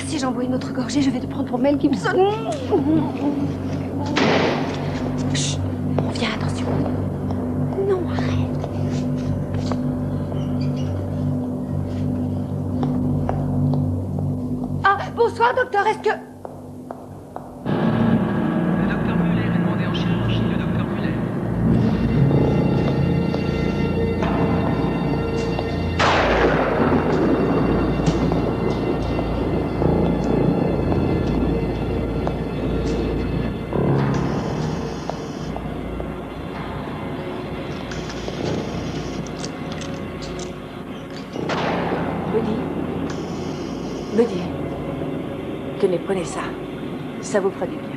Si j'en bois une autre gorgée, je vais te prendre pour Mel Gibson. Chut, on vient, attention. Non, arrête. Ah, bonsoir, docteur, est-ce que... Le docteur Muller est demandé en chirurgie, le docteur Muller. Buddy, tenez, prenez ça. Ça vous fera du bien.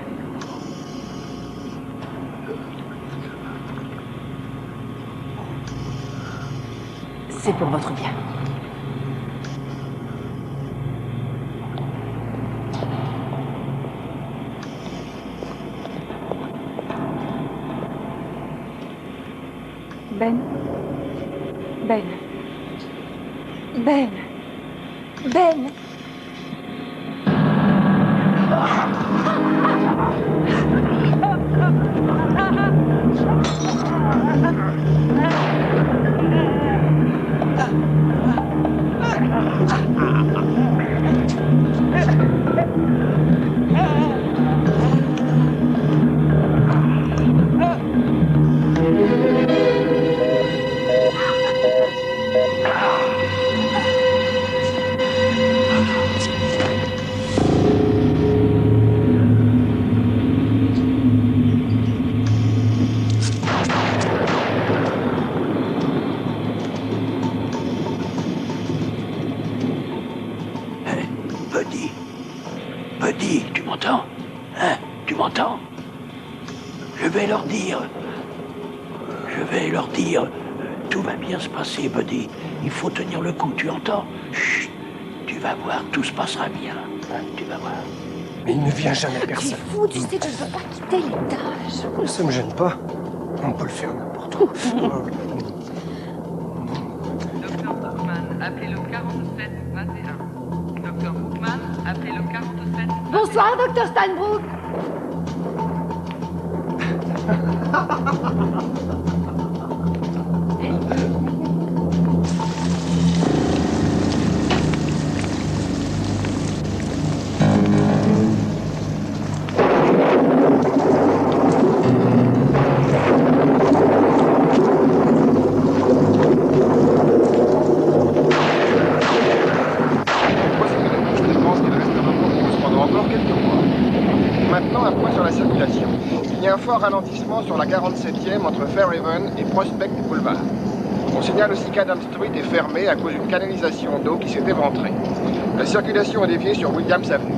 C'est pour votre bien. Ben. Ben. Ben. Ben. Buddy, tu m'entends? Hein? Tu m'entends? Je vais leur dire, tout va bien se passer, Buddy. Il faut tenir le coup, tu entends? Chut, tu vas voir, tout se passera bien. Hein, tu vas voir. Mais il ne vient jamais personne. Tu es fou, tu sais que je ne veux pas quitter l'étage. Ça me gêne pas. On peut le faire n'importe où. Docteur Hookman, appelez le 4721. Docteur Hookman, appelez le 47. Bonsoir, docteur Steinbrook. Maintenant, un point sur la circulation. Il y a un fort ralentissement sur la 47e entre Fairhaven et Prospect Boulevard. On signale aussi qu'Adam Street est fermé à cause d'une canalisation d'eau qui s'est éventrée. La circulation est déviée sur Williams Avenue.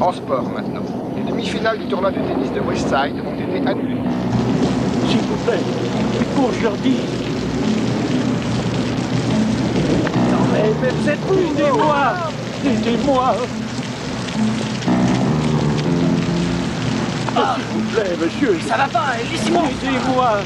En sport maintenant. Les demi-finales du tournoi de tennis de Westside ont été annulées. S'il vous plaît, il faut que je leur dise. Non mais vous êtes où? Aidez-moi! Aidez-moi! Ah, s'il vous plaît, monsieur. Ça va pas, laissez-moi. Aidez-moi.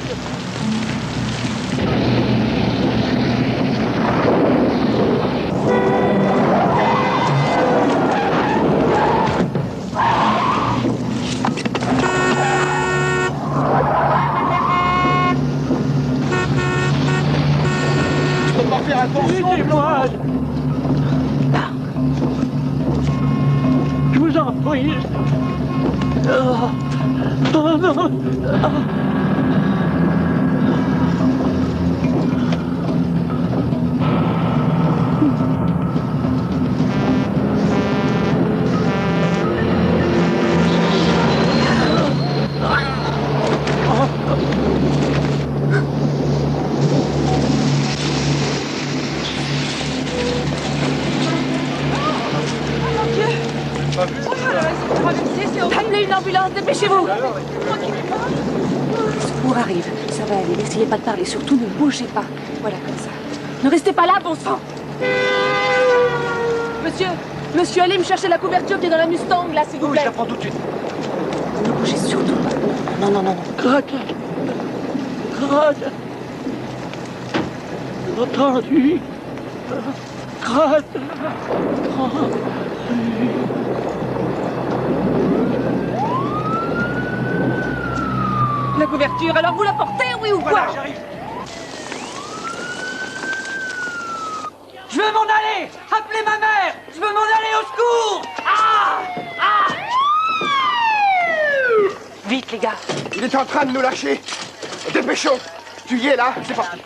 Je peux pas faire attention. Aidez-moi. Je vous en prie. Oh non. Appelez une ambulance, dépêchez-vous. Le secours arrive, ça va aller. N'essayez pas de parler, surtout ne bougez pas. Voilà, comme ça. Ne restez pas là, bon sang. Monsieur, allez me chercher la couverture qui est dans la Mustang, là, s'il vous plaît. Oui, je la prends tout de suite. Ne bougez surtout pas. non. Gratte. Gratte. Entendu. Gratte. La couverture, alors vous la portez, oui ou quoi? Voilà, j'arrive. Je veux m'en aller. Appelez ma mère. Je veux m'en aller au secours. Vite, les gars. Il est en train de nous lâcher. Dépêchons. Tu y es là? C'est parti.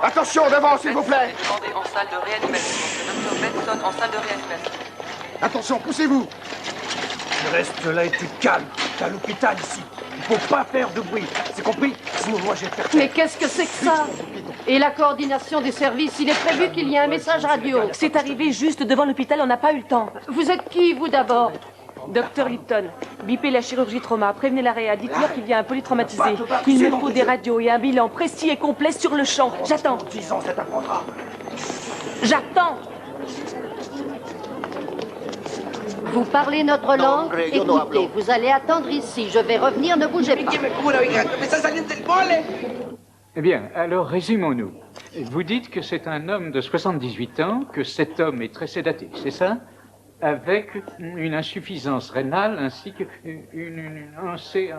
Attention, devant, s'il vous plaît. Demandez en salle de réanimation. Le docteur Benson en salle de réanimation. Attention, poussez-vous. Tu restes là et tu te calmes. T'as l'hôpital ici. Il faut pas faire de bruit. C'est compris? Sinon, moi, je vais faire. Mais qu'est-ce que c'est que ça? Et la coordination des services, il est prévu qu'il y ait un message radio. C'est arrivé juste devant l'hôpital, on n'a pas eu le temps. Vous êtes qui, vous, d'abord? Docteur Lipton, bipez la chirurgie trauma, prévenez la réa, dites-leur qu'il y a un polytraumatisé. Il me faut des radios et un bilan précis et complet sur le champ. J'attends. 10 ans, ça t'apprendra. J'attends. Vous parlez notre langue? Écoutez, vous allez attendre ici. Je vais revenir, ne bougez pas. Eh bien, alors résumons-nous. Vous dites que c'est un homme de 78 ans, que cet homme est très sédaté, c'est ça? Avec une insuffisance rénale ainsi qu'une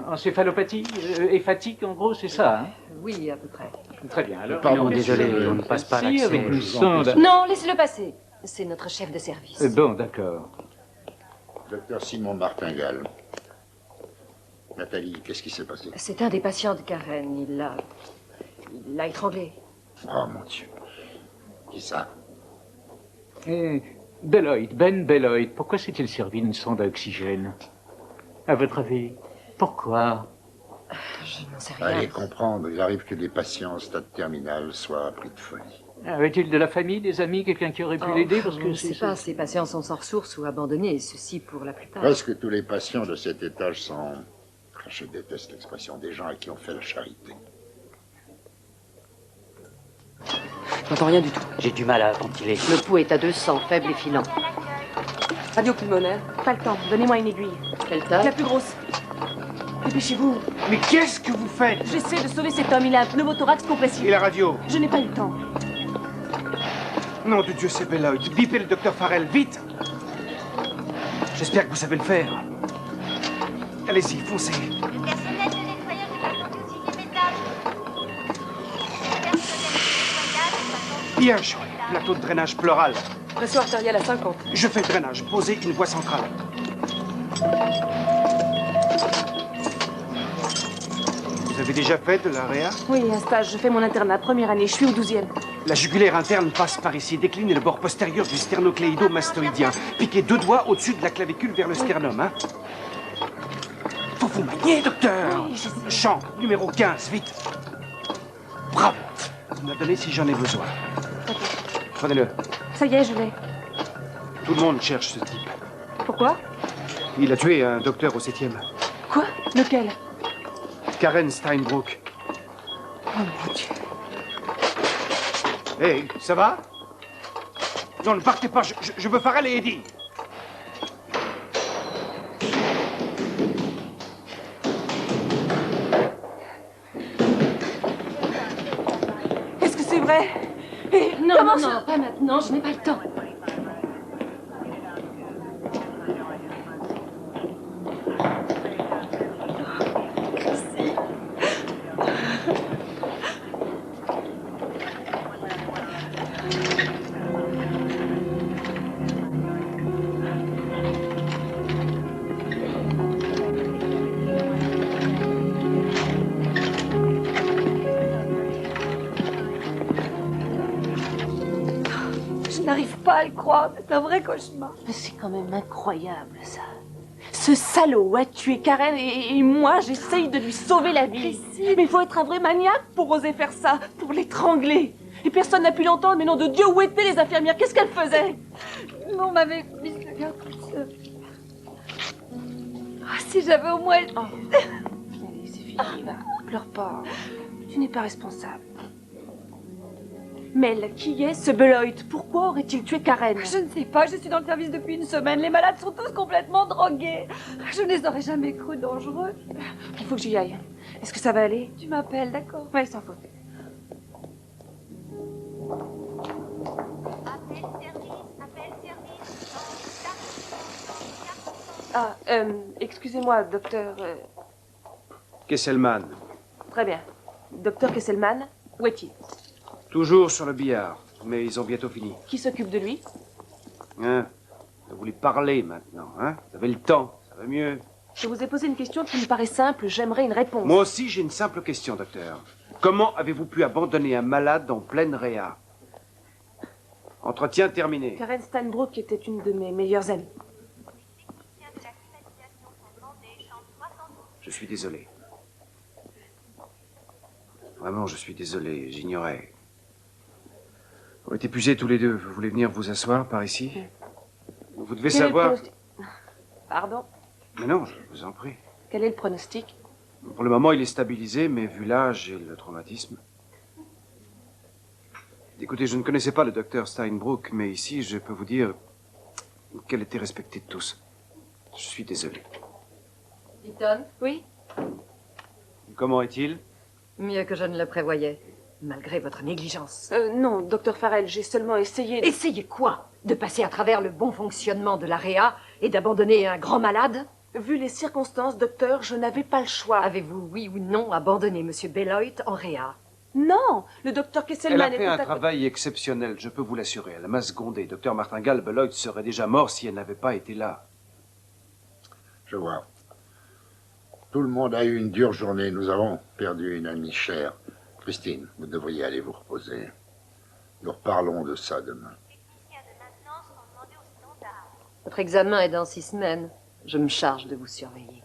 encéphalopathie hépatique, en gros, c'est ça, hein? Oui, à peu près. Très bien, alors... Pardon, désolé, on ne passe pas l'accès. Avec une sonde... Non, laissez-le passer. C'est notre chef de service. Bon, d'accord. Docteur Simon Martingale. Nathalie, qu'est-ce qui s'est passé? C'est un des patients de Karen. Il l'a étranglé. Oh mon Dieu. Qui ça? Et Beloit, Ben Beloit, pourquoi s'est-il servi d'une sonde à oxygène? À votre avis, pourquoi? Je n'en sais rien. Allez comprendre, il arrive que des patients en stade terminal soient pris de folie. Avait-il de la famille, des amis, quelqu'un qui aurait pu l'aider? Parce On que ne sait pas, ces patients sont sans ressources ou abandonnés, ceci pour la plupart. Presque tous les patients de cet étage sont... Je déteste l'expression des gens à qui on fait la charité. J'entends rien du tout. J'ai du mal à ventiler. Le pouls est à 200, faible et filant. Radio pulmonaire. Pas le temps, donnez-moi une aiguille. Quelle taille? La plus grosse. Dépêchez-vous. Mais qu'est-ce que vous faites? J'essaie de sauver cet homme, il a un pneumothorax compressif. Et la radio? Je n'ai pas eu le temps. Nom de Dieu, c'est Beloit. Bipez le docteur Farrell, vite. J'espère que vous savez le faire. Allez-y, foncez. Le personnel de nettoyage est attendu au 6e étage. Le personnel de nettoyage est attendu. Bien joué. Plateau de drainage pleural. Pression artérielle à 50. Je fais le drainage. Posez une voie centrale. Vous avez déjà fait de la réa? Oui, un stage. Je fais mon internat, première année. Je suis au 12e. La jugulaire interne passe par ici. Déclinez le bord postérieur du sternocléido-mastoïdien. Piquez 2 doigts au-dessus de la clavicule vers le sternum, hein? Faut vous manier, docteur! Oui, je sais. Champ, numéro 15, vite! Bravo! Vous me la donnez si j'en ai besoin. Prenez-le. Ça y est, je l'ai. Tout le monde cherche ce type. Pourquoi? Il a tué un docteur au 7e. Quoi? Lequel? Karen Steinbrook. Oh mon Dieu. Hé, ça va? Non, ne partez pas, je veux Farrell et Eddie. Est-ce que c'est vrai? Et Non, comment non, ça... non, pas maintenant, je n'ai pas le temps. Je n'arrive pas à le croire, c'est un vrai cauchemar. Mais c'est quand même incroyable, ça. Ce salaud a tué Karen et moi, j'essaye de lui sauver la vie. Mais il faut être un vrai maniaque pour oser faire ça, pour l'étrangler. Et personne n'a pu l'entendre, mais nom de Dieu, où étaient les infirmières? Qu'est-ce qu'elles faisaient? On m'avait mis le garde toute seule. Ah, si j'avais au moins... Oh. Allez, c'est fini, va. Pleure pas. Tu n'es pas responsable. Mel, qui est ce Beloit? Pourquoi aurait-il tué Karen? Je ne sais pas, je suis dans le service depuis une semaine. Les malades sont tous complètement drogués. Je ne les aurais jamais cru dangereux. Il faut que j'y aille. Est-ce que ça va aller? Tu m'appelles, d'accord? Oui, sans faute. Ah, excusez-moi, docteur... Kesselman. Très bien. Docteur Kesselman, où est-il? Toujours sur le billard, mais ils ont bientôt fini. Qui s'occupe de lui? Hein? Vous voulez parler maintenant, hein? Vous avez le temps, ça va mieux. Je vous ai posé une question qui me paraît simple, j'aimerais une réponse. Moi aussi, j'ai une simple question, docteur. Comment avez-vous pu abandonner un malade en pleine réa? Entretien terminé. Karen Steinbrook était une de mes meilleures amies. Je suis désolé. Vraiment, je suis désolé, j'ignorais. Vous êtes épuisés tous les deux. Vous voulez venir vous asseoir par ici? Vous devez savoir... Pardon? Mais non, je vous en prie. Quel est le pronostic? Pour le moment, il est stabilisé, mais vu l'âge et le traumatisme... Écoutez, je ne connaissais pas le docteur Steinbrook, mais ici, je peux vous dire qu'elle était respectée de tous. Je suis désolé. Eaton? Oui? Comment est-il? Mieux que je ne le prévoyais, malgré votre négligence. Non, docteur Farrell, j'ai seulement essayé de... Essayez quoi? De passer à travers le bon fonctionnement de la réa et d'abandonner un grand malade? Vu les circonstances, docteur, je n'avais pas le choix. Avez-vous, oui ou non, abandonné M. Beloit en réa? Non, le docteur Kesselman Elle a fait était un travail exceptionnel, je peux vous l'assurer. Elle m'a secondé. Docteur Martingale, Beloit serait déjà mort si elle n'avait pas été là. Je vois. Tout le monde a eu une dure journée. Nous avons perdu une amie chère. Christine, vous devriez aller vous reposer. Nous reparlons de ça demain. Votre examen est dans 6 semaines. Je me charge de vous surveiller.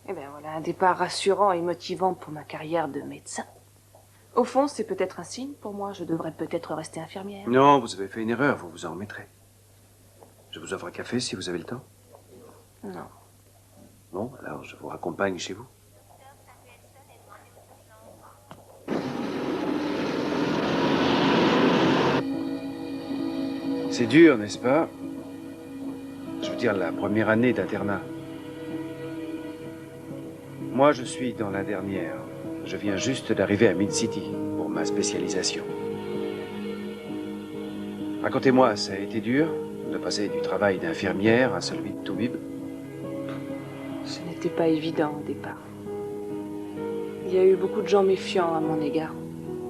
Eh bien, voilà un départ rassurant et motivant pour ma carrière de médecin. Au fond, c'est peut-être un signe pour moi. Je devrais peut-être rester infirmière. Non, vous avez fait une erreur, vous vous en remettrez. Je vous offre un café si vous avez le temps. Non. Bon, alors je vous raccompagne chez vous. C'est dur, n'est-ce pas? Je veux dire, la première année d'internat. Moi, je suis dans la dernière. Je viens juste d'arriver à Mid-City pour ma spécialisation. Racontez-moi, ça a été dur de passer du travail d'infirmière à celui de toubib? Ce n'était pas évident au départ. Il y a eu beaucoup de gens méfiants à mon égard,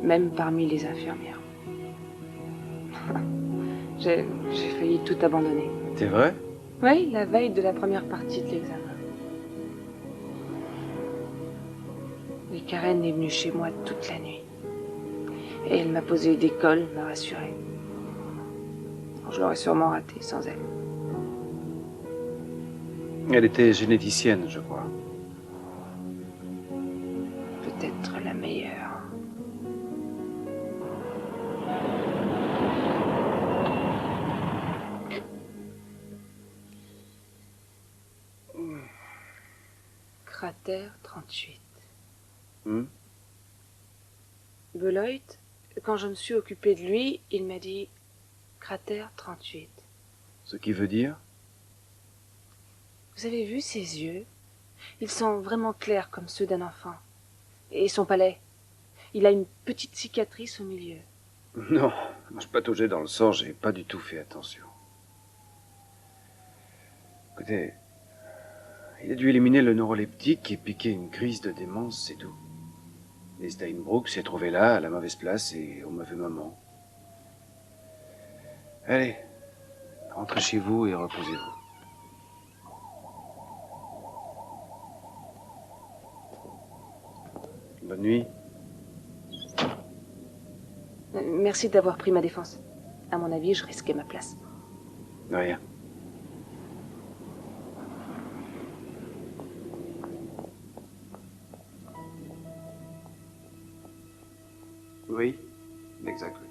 même parmi les infirmières. J'ai failli tout abandonner. C'est vrai? Oui, la veille de la première partie de l'examen. Mais Karen est venue chez moi toute la nuit. Et elle m'a posé des cols, m'a rassurée. Je l'aurais sûrement raté sans elle. Elle était généticienne, je crois. Peut-être la meilleure. Cratère 38. Beloit, quand je me suis occupée de lui, il m'a dit Cratère 38. Ce qui veut dire? Vous avez vu ses yeux? Ils sont vraiment clairs comme ceux d'un enfant. Et son palais? Il a une petite cicatrice au milieu. Non, je pataugeais dans le sang, j'ai pas du tout fait attention. Écoutez, il a dû éliminer le neuroleptique et piquer une crise de démence, c'est tout. Et Steinbrook s'est trouvé là, à la mauvaise place, et au mauvais moment. Allez, rentrez chez vous et reposez-vous. Bonne nuit. Merci d'avoir pris ma défense. À mon avis, je risquais ma place. De rien. Oui, exact, oui.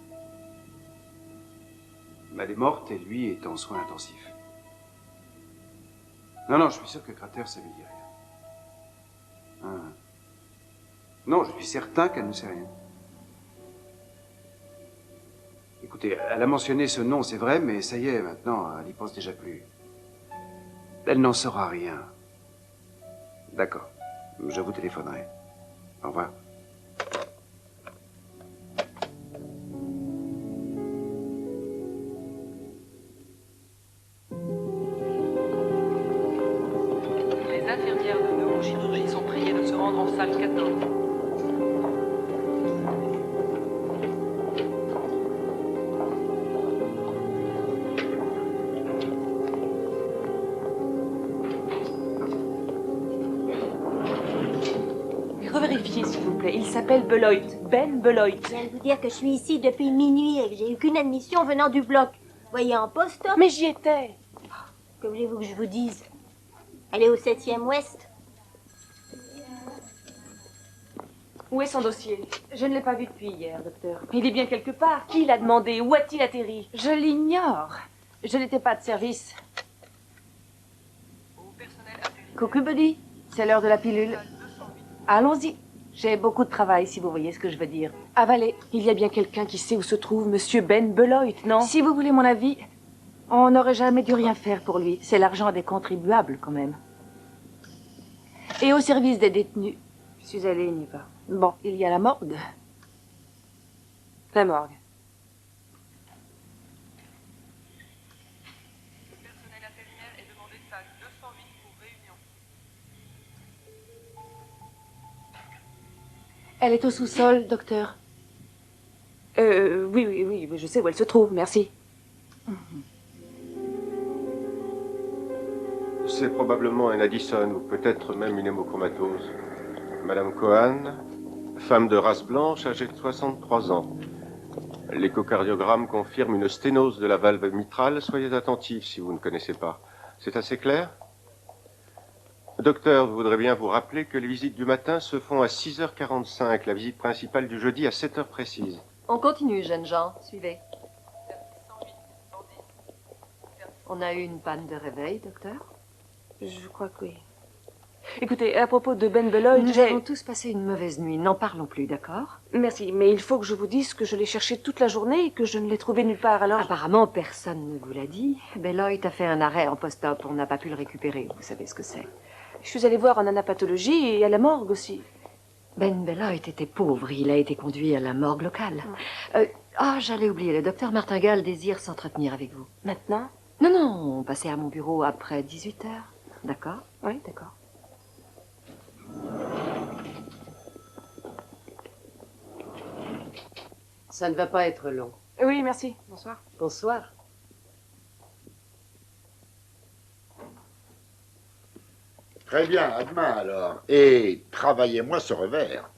Elle est morte et lui est en soins intensifs. Non, je suis sûr que Cratère, ça lui dit rien. Non, je suis certain qu'elle ne sait rien. Écoutez, elle a mentionné ce nom, c'est vrai, mais ça y est, maintenant, elle n'y pense déjà plus. Elle n'en saura rien. D'accord. Je vous téléphonerai. Au revoir. Les infirmières de neurochirurgie sont priées de se rendre en salle 14. Revérifiez, s'il vous plaît. Il s'appelle Beloit. Ben Beloit. Je viens de vous dire que je suis ici depuis minuit et que j'ai eu qu'une admission venant du bloc. Voyez en post-op. Mais j'y étais. Que voulez-vous que je vous dise? Elle est au 7e ouest. Où est son dossier? Je ne l'ai pas vu depuis hier, docteur. Il est bien quelque part. Qui l'a demandé? Où a-t-il atterri? Je l'ignore. Je n'étais pas de service. Coucou, Buddy. C'est l'heure de la pilule. Allons-y. J'ai beaucoup de travail, si vous voyez ce que je veux dire. Avalez. Il y a bien quelqu'un qui sait où se trouve Monsieur Ben Beloit, non? Si vous voulez mon avis, on n'aurait jamais dû rien faire pour lui. C'est l'argent des contribuables, quand même. Et au service des détenus. Je suis allée, il n'y va. Bon, il y a la morgue. La morgue. Le personnel intérimaire est demandé salle 208 pour réunion. Elle est au sous-sol, docteur. Oui, je sais où elle se trouve, merci. C'est probablement un Addison ou peut-être même une hémochromatose. Madame Cohen, femme de race blanche, âgée de 63 ans. L'échocardiogramme confirme une sténose de la valve mitrale. Soyez attentifs si vous ne connaissez pas. C'est assez clair? Docteur, je voudrais bien vous rappeler que les visites du matin se font à 6h45, la visite principale du jeudi à 7h précises. On continue, jeunes gens. Suivez. On a eu une panne de réveil, docteur? Je crois que oui. Écoutez, à propos de Ben Beloit, Nous avons tous passé une mauvaise nuit. N'en parlons plus, d'accord? Merci, mais il faut que je vous dise que je l'ai cherché toute la journée et que je ne l'ai trouvé nulle part, alors... Apparemment, personne ne vous l'a dit. Beloit a fait un arrêt en post-op. On n'a pas pu le récupérer. Vous savez ce que c'est. Je suis allée voir en anapathologie et à la morgue aussi. Ben Beloit était pauvre. Il a été conduit à la morgue locale. J'allais oublier. Le docteur Martingale désire s'entretenir avec vous. Maintenant? Non, passez à mon bureau après 18h. D'accord? Oui, d'accord. Ça ne va pas être long. Oui, merci. Bonsoir. Bonsoir. Très bien, à demain alors. Et travaillez-moi ce revers.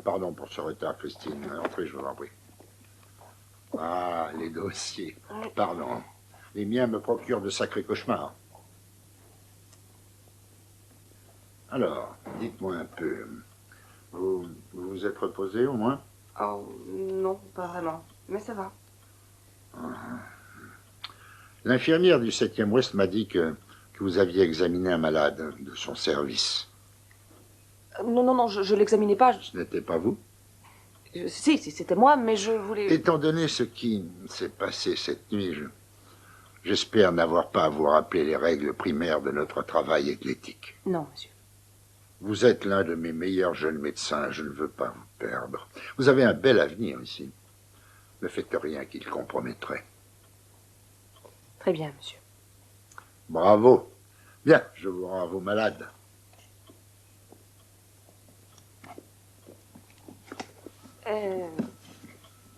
Pardon pour ce retard, Christine. Entrez, je vous en prie. Ah, les dossiers. Pardon. Les miens me procurent de sacrés cauchemars. Alors, dites-moi un peu. Vous vous êtes reposé au moins? Oh, non, pas vraiment. Mais ça va. L'infirmière du 7e Ouest m'a dit que vous aviez examiné un malade de son service. Non, je l'examinais pas. Ce n'était pas vous? Si, c'était moi, mais je voulais... Étant donné ce qui s'est passé cette nuit, j'espère n'avoir pas à vous rappeler les règles primaires de notre travail athlétique. Non, monsieur. Vous êtes l'un de mes meilleurs jeunes médecins, je ne veux pas vous perdre. Vous avez un bel avenir ici. Ne faites rien qui le compromettrait. Très bien, monsieur. Bravo. Bien, je vous rends à vos malades.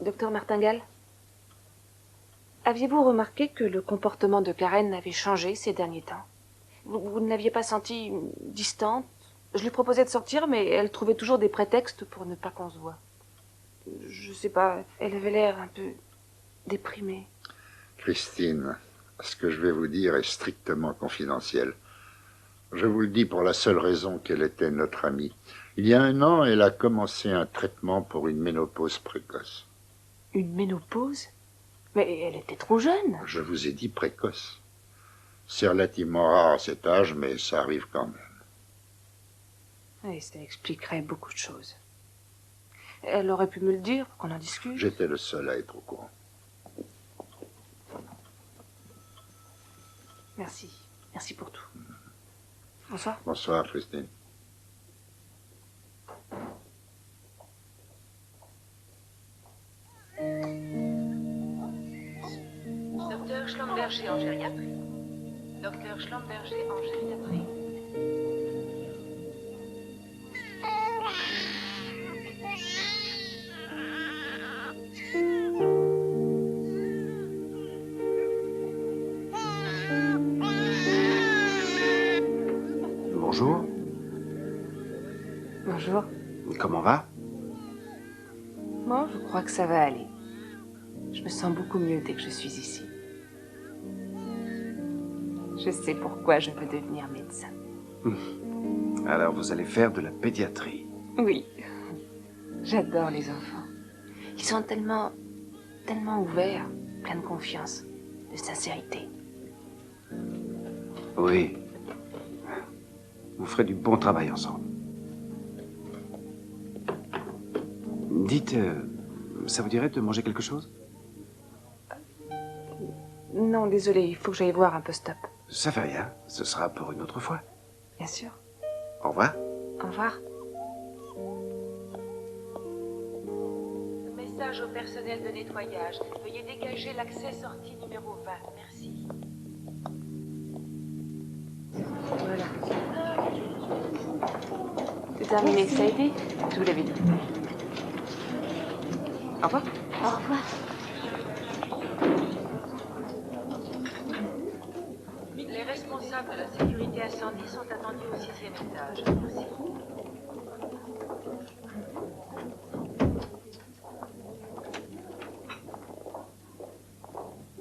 Docteur Martingale, aviez-vous remarqué que le comportement de Karen avait changé ces derniers temps? Vous ne l'aviez pas sentie distante? Je lui proposais de sortir, mais elle trouvait toujours des prétextes pour ne pas qu'on se voie. Je sais pas, elle avait l'air un peu déprimée. Christine, ce que je vais vous dire est strictement confidentiel. Je vous le dis pour la seule raison qu'elle était notre amie. Il y a 1 an, elle a commencé un traitement pour une ménopause précoce. Une ménopause? Mais elle était trop jeune. Je vous ai dit précoce. C'est relativement rare à cet âge, mais ça arrive quand même. Oui, ça expliquerait beaucoup de choses. Elle aurait pu me le dire pour qu'on en discute. J'étais le seul à être au courant. Merci. Merci pour tout. Bonsoir. Bonsoir, Christine. Docteur Schlumberger en gériatrie. Docteur Schlumberger en gériatrie. Bonjour. Bonjour. Comment va? Moi, je crois que ça va aller. Je me sens beaucoup mieux dès que je suis ici. Je sais pourquoi je veux devenir médecin. Alors, vous allez faire de la pédiatrie. Oui. J'adore les enfants. Ils sont tellement ouverts, pleins de confiance, de sincérité. Oui. Vous ferez du bon travail ensemble. Dites, ça vous dirait de manger quelque chose? Non, désolé, il faut que j'aille voir un post-op. Ça fait rien. Ce sera pour une autre fois. Bien sûr. Au revoir. Au revoir. Message au personnel de nettoyage. Veuillez dégager l'accès-sortie numéro 20. Merci. Voilà. C'est terminé, ça a été? Je vous l'avais dit. Au revoir. Au revoir. Les responsables de la sécurité incendie sont attendus au 6e étage. Merci.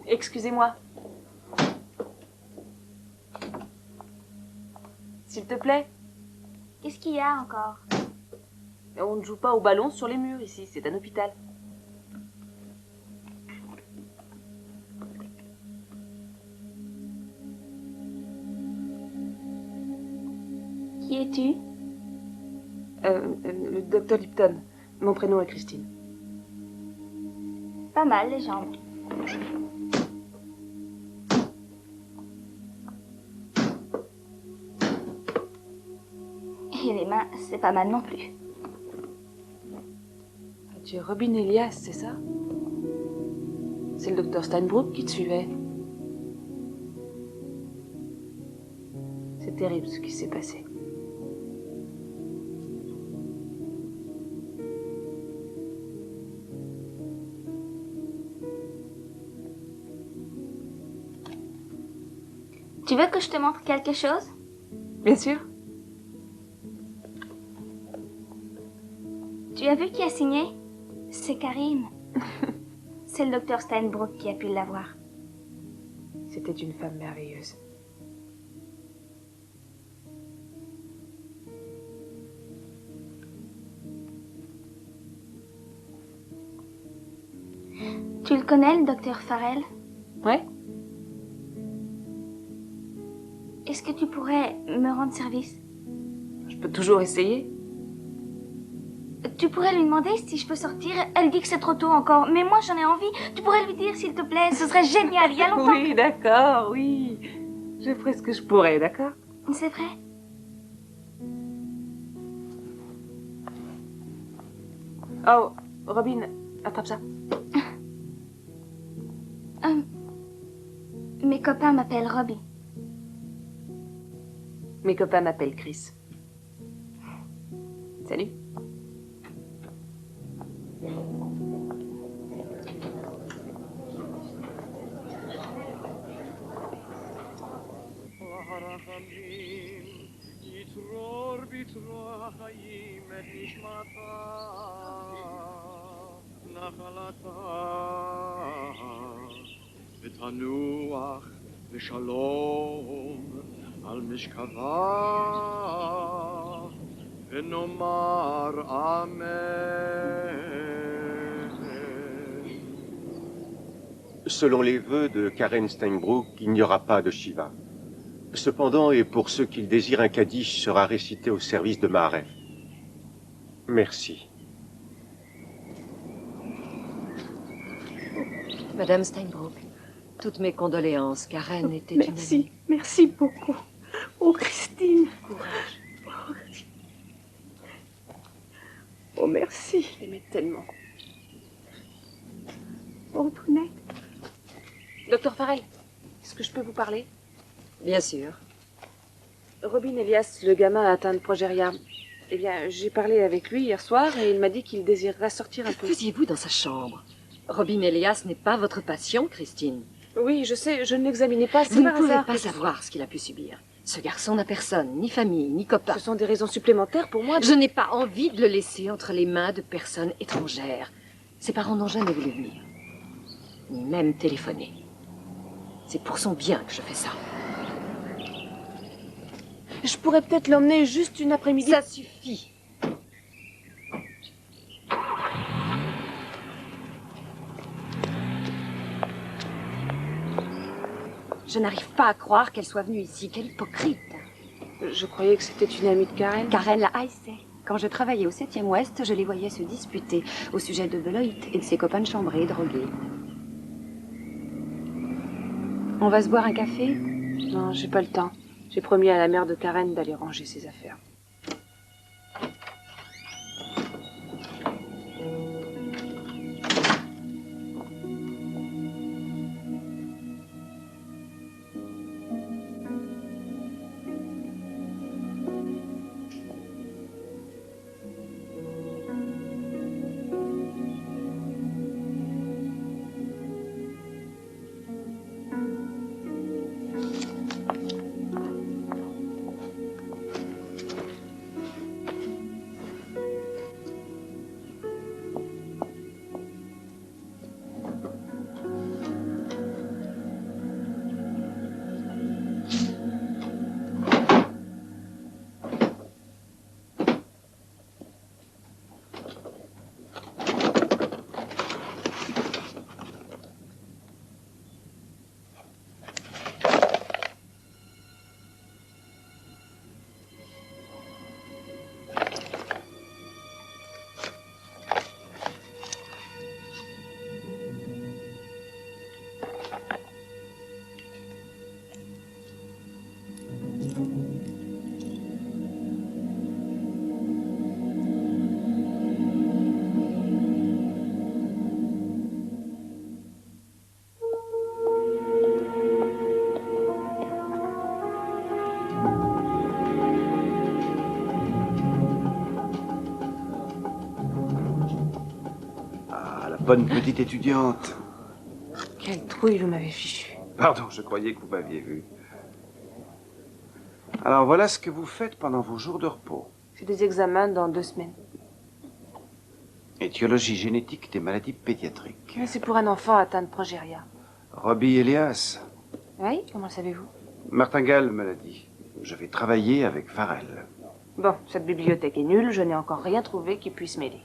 Excusez-moi. S'il te plaît. Qu'est-ce qu'il y a encore? On ne joue pas au ballon sur les murs ici, c'est un hôpital. Qui es-tu? Le docteur Lipton. Mon prénom est Christine. Pas mal les jambes. Et les mains, c'est pas mal non plus. Tu es Robin Elias, c'est ça? C'est le docteur Steinbrook qui te suivait. C'est terrible ce qui s'est passé. Tu veux que je te montre quelque chose? Bien sûr. Tu as vu qui a signé? C'est Karim. C'est le docteur Steinbrook qui a pu l'avoir. C'était une femme merveilleuse. Tu le connais, le docteur Farrell? Ouais. Est-ce que tu pourrais me rendre service? Je peux toujours essayer. Tu pourrais lui demander si je peux sortir. Elle dit que c'est trop tôt encore, mais moi j'en ai envie. Tu pourrais lui dire s'il te plaît, ce serait génial. Il y a longtemps. Oui, d'accord, oui. Je ferai ce que je pourrais, d'accord? C'est vrai? Oh, Robin, attrape ça. Mes copains m'appellent Robbie. Mes copains m'appellent Chris. Salut. ותנוח בשלום על משכבה ונאמר אמן. Selon les vœux de Karen Steinbrook, il n'y aura pas de Shiva. Cependant, et pour ceux qui le désirent, un kaddish sera récité au service de Maharef. Merci. Madame Steinbrook, toutes mes condoléances. Karen était une amie. Merci, merci beaucoup. Oh, Christine. Courage. Oh, merci. Je l'aimais tellement. Oh, Toinette. Docteur Farrell, est-ce que je peux vous parler? Bien sûr. Robin Elias, le gamin atteint de progéria. Eh bien, j'ai parlé avec lui hier soir et il m'a dit qu'il désirerait sortir un peu. Que faisiez-vous dans sa chambre? Robin Elias n'est pas votre patient, Christine. Oui, je sais, je ne l'examinais pas. Vous ne pouvez pas savoir ce qu'il a pu subir. Ce garçon n'a personne, ni famille, ni copain. Ce sont des raisons supplémentaires pour moi. Je n'ai pas envie de le laisser entre les mains de personnes étrangères. Ses parents n'ont jamais voulu venir, ni même téléphoner. C'est pour son bien que je fais ça. Je pourrais peut-être l'emmener juste une après-midi. Ça suffit. Je n'arrive pas à croire qu'elle soit venue ici. Quelle hypocrite. Je croyais que c'était une amie de Karen. Karen la haïssait. Quand je travaillais au 7e Ouest, je les voyais se disputer au sujet de Beloit et de ses copains de chambrée drogués. On va se boire un café? Non, j'ai pas le temps. J'ai promis à la mère de Karen d'aller ranger ses affaires. Bonne petite étudiante. Quelle trouille vous m'avez fichu. Pardon, je croyais que vous m'aviez vu. Alors voilà ce que vous faites pendant vos jours de repos. J'ai des examens dans 2 semaines. Étiologie génétique des maladies pédiatriques. Mais c'est pour un enfant atteint de progéria. Robbie Elias. Oui, comment le savez-vous? Martingale me l'a dit. Je vais travailler avec Farrell. Bon, cette bibliothèque est nulle, je n'ai encore rien trouvé qui puisse m'aider.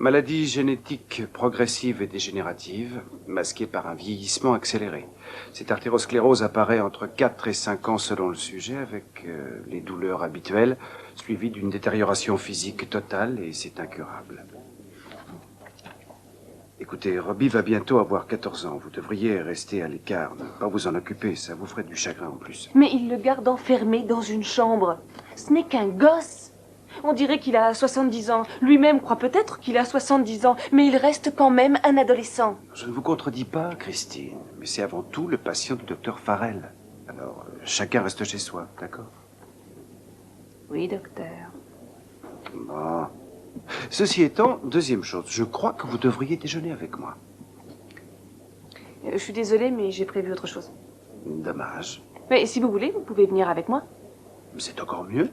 Maladie génétique progressive et dégénérative, masquée par un vieillissement accéléré. Cette artérosclérose apparaît entre 4 et 5 ans selon le sujet, avec les douleurs habituelles, suivies d'une détérioration physique totale, et c'est incurable. Écoutez, Robbie va bientôt avoir 14 ans. Vous devriez rester à l'écart, ne pas vous en occuper, ça vous ferait du chagrin en plus. Mais il le garde enfermé dans une chambre. Ce n'est qu'un gosse. On dirait qu'il a 70 ans. Lui-même croit peut-être qu'il a 70 ans, mais il reste quand même un adolescent. Je ne vous contredis pas, Christine, mais c'est avant tout le patient du docteur Farrell. Alors, chacun reste chez soi, d'accord? Oui, docteur. Bon. Ceci étant, deuxième chose, je crois que vous devriez déjeuner avec moi. Je suis désolée, mais j'ai prévu autre chose. Dommage. Mais si vous voulez, vous pouvez venir avec moi. C'est encore mieux.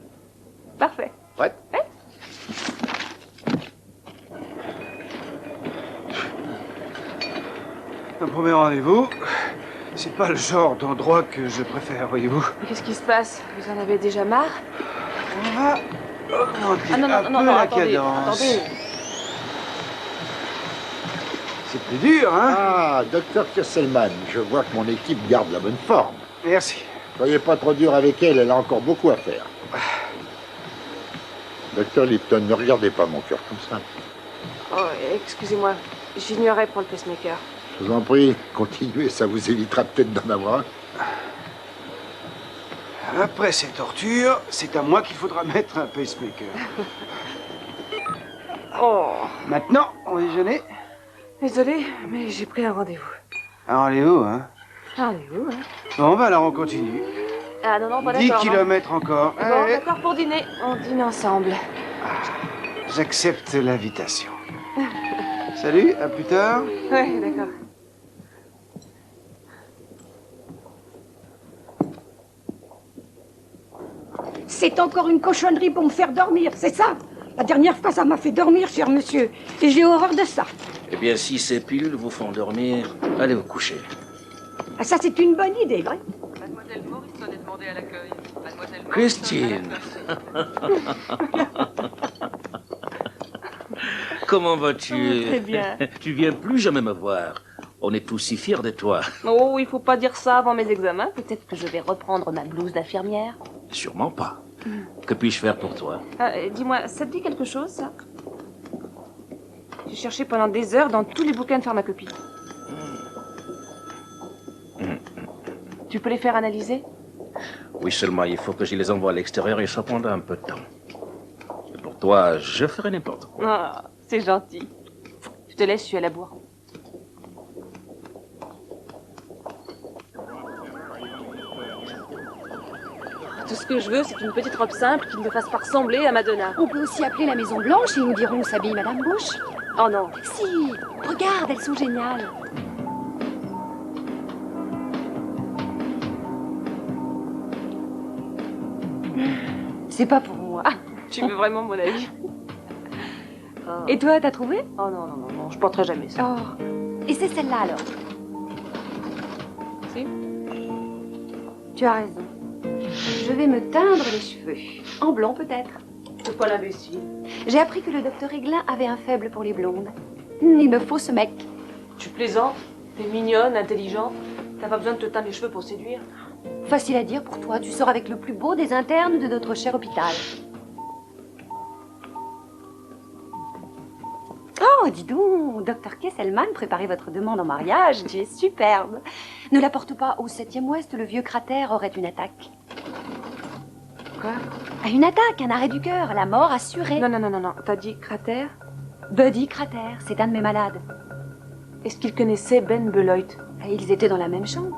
Parfait. Ouais. Un premier rendez-vous, c'est pas le genre d'endroit que je préfère, voyez-vous. Mais qu'est-ce qui se passe? Vous en avez déjà marre? On va augmenter un peu la cadence. Attendez. C'est plus dur, hein? Ah, docteur Kesselman, je vois que mon équipe garde la bonne forme. Merci. Soyez pas trop dur avec elle, elle a encore beaucoup à faire. Docteur Lipton, ne regardez pas mon cœur comme ça. Oh, excusez-moi, j'ignorais pour le pacemaker. Je vous en prie, continuez, ça vous évitera peut-être d'en avoir un. Après ces tortures, c'est à moi qu'il faudra mettre un pacemaker. Oh. Maintenant, on déjeuner. Désolée, mais j'ai pris un rendez-vous. Un rendez-vous, hein? Rendez-vous, hein? Bon, bah alors on continue. Ah non, pas 10 d'accord. kilomètres encore. Bon, Allez. d'accord pour dîner. On dîne ensemble. J'accepte l'invitation. Salut, à plus tard. Ouais, d'accord. C'est encore une cochonnerie pour me faire dormir, c'est ça? La dernière fois, ça m'a fait dormir, cher monsieur. Et j'ai horreur de ça. Eh bien, si ces pilules vous font dormir, allez vous coucher. Ah, ça, c'est une bonne idée, vrai? Mademoiselle Morrison est demandée à l'accueil. Mademoiselle Morrison Christine. Comment vas-tu? Oh, très bien. Tu viens plus jamais me voir. On est tous si fiers de toi. Oh, il faut pas dire ça avant mes examens. Peut-être que je vais reprendre ma blouse d'infirmière. Sûrement pas. Que puis-je faire pour toi? Dis-moi, ça te dit quelque chose, ça? J'ai cherché pendant des heures dans tous les bouquins de pharmacopée. Tu peux les faire analyser? Oui, seulement il faut que je les envoie à l'extérieur et ça prendra un peu de temps. Et pour toi, je ferai n'importe quoi. Ah, c'est gentil. Je te laisse, je suis à la bourre. Tout ce que je veux, c'est une petite robe simple qui ne me fasse pas ressembler à Madonna. On peut aussi appeler la Maison Blanche et ils nous diront où s'habille Madame Bush. Oh non. Si, regarde, elles sont géniales. C'est pas pour moi. Tu veux vraiment mon avis? Et toi, t'as trouvé? Oh non, non, non, non, je porterai jamais ça. Oh. Et c'est celle-là alors? Si. Tu as raison. Je vais me teindre les cheveux. En blond peut-être. C'est pas l'imbécile. J'ai appris que le docteur Aiglin avait un faible pour les blondes. Il me faut ce mec. Tu plaisantes? T'es mignonne, intelligente. T'as pas besoin de te teindre les cheveux pour séduire. Facile à dire pour toi. Tu sors avec le plus beau des internes de notre cher hôpital. Oh, dis donc, Dr. Kesselman, préparez votre demande en mariage. Tu es superbe. Ne la porte pas au 7e ouest, le vieux cratère aurait une attaque. Quoi? Une attaque, un arrêt du cœur, la mort assurée. Non, non, non, non, non. T'as dit cratère? Buddy Cratère, c'est un de mes malades. Est-ce qu'il connaissait Ben Beloit? Ils étaient dans la même chambre.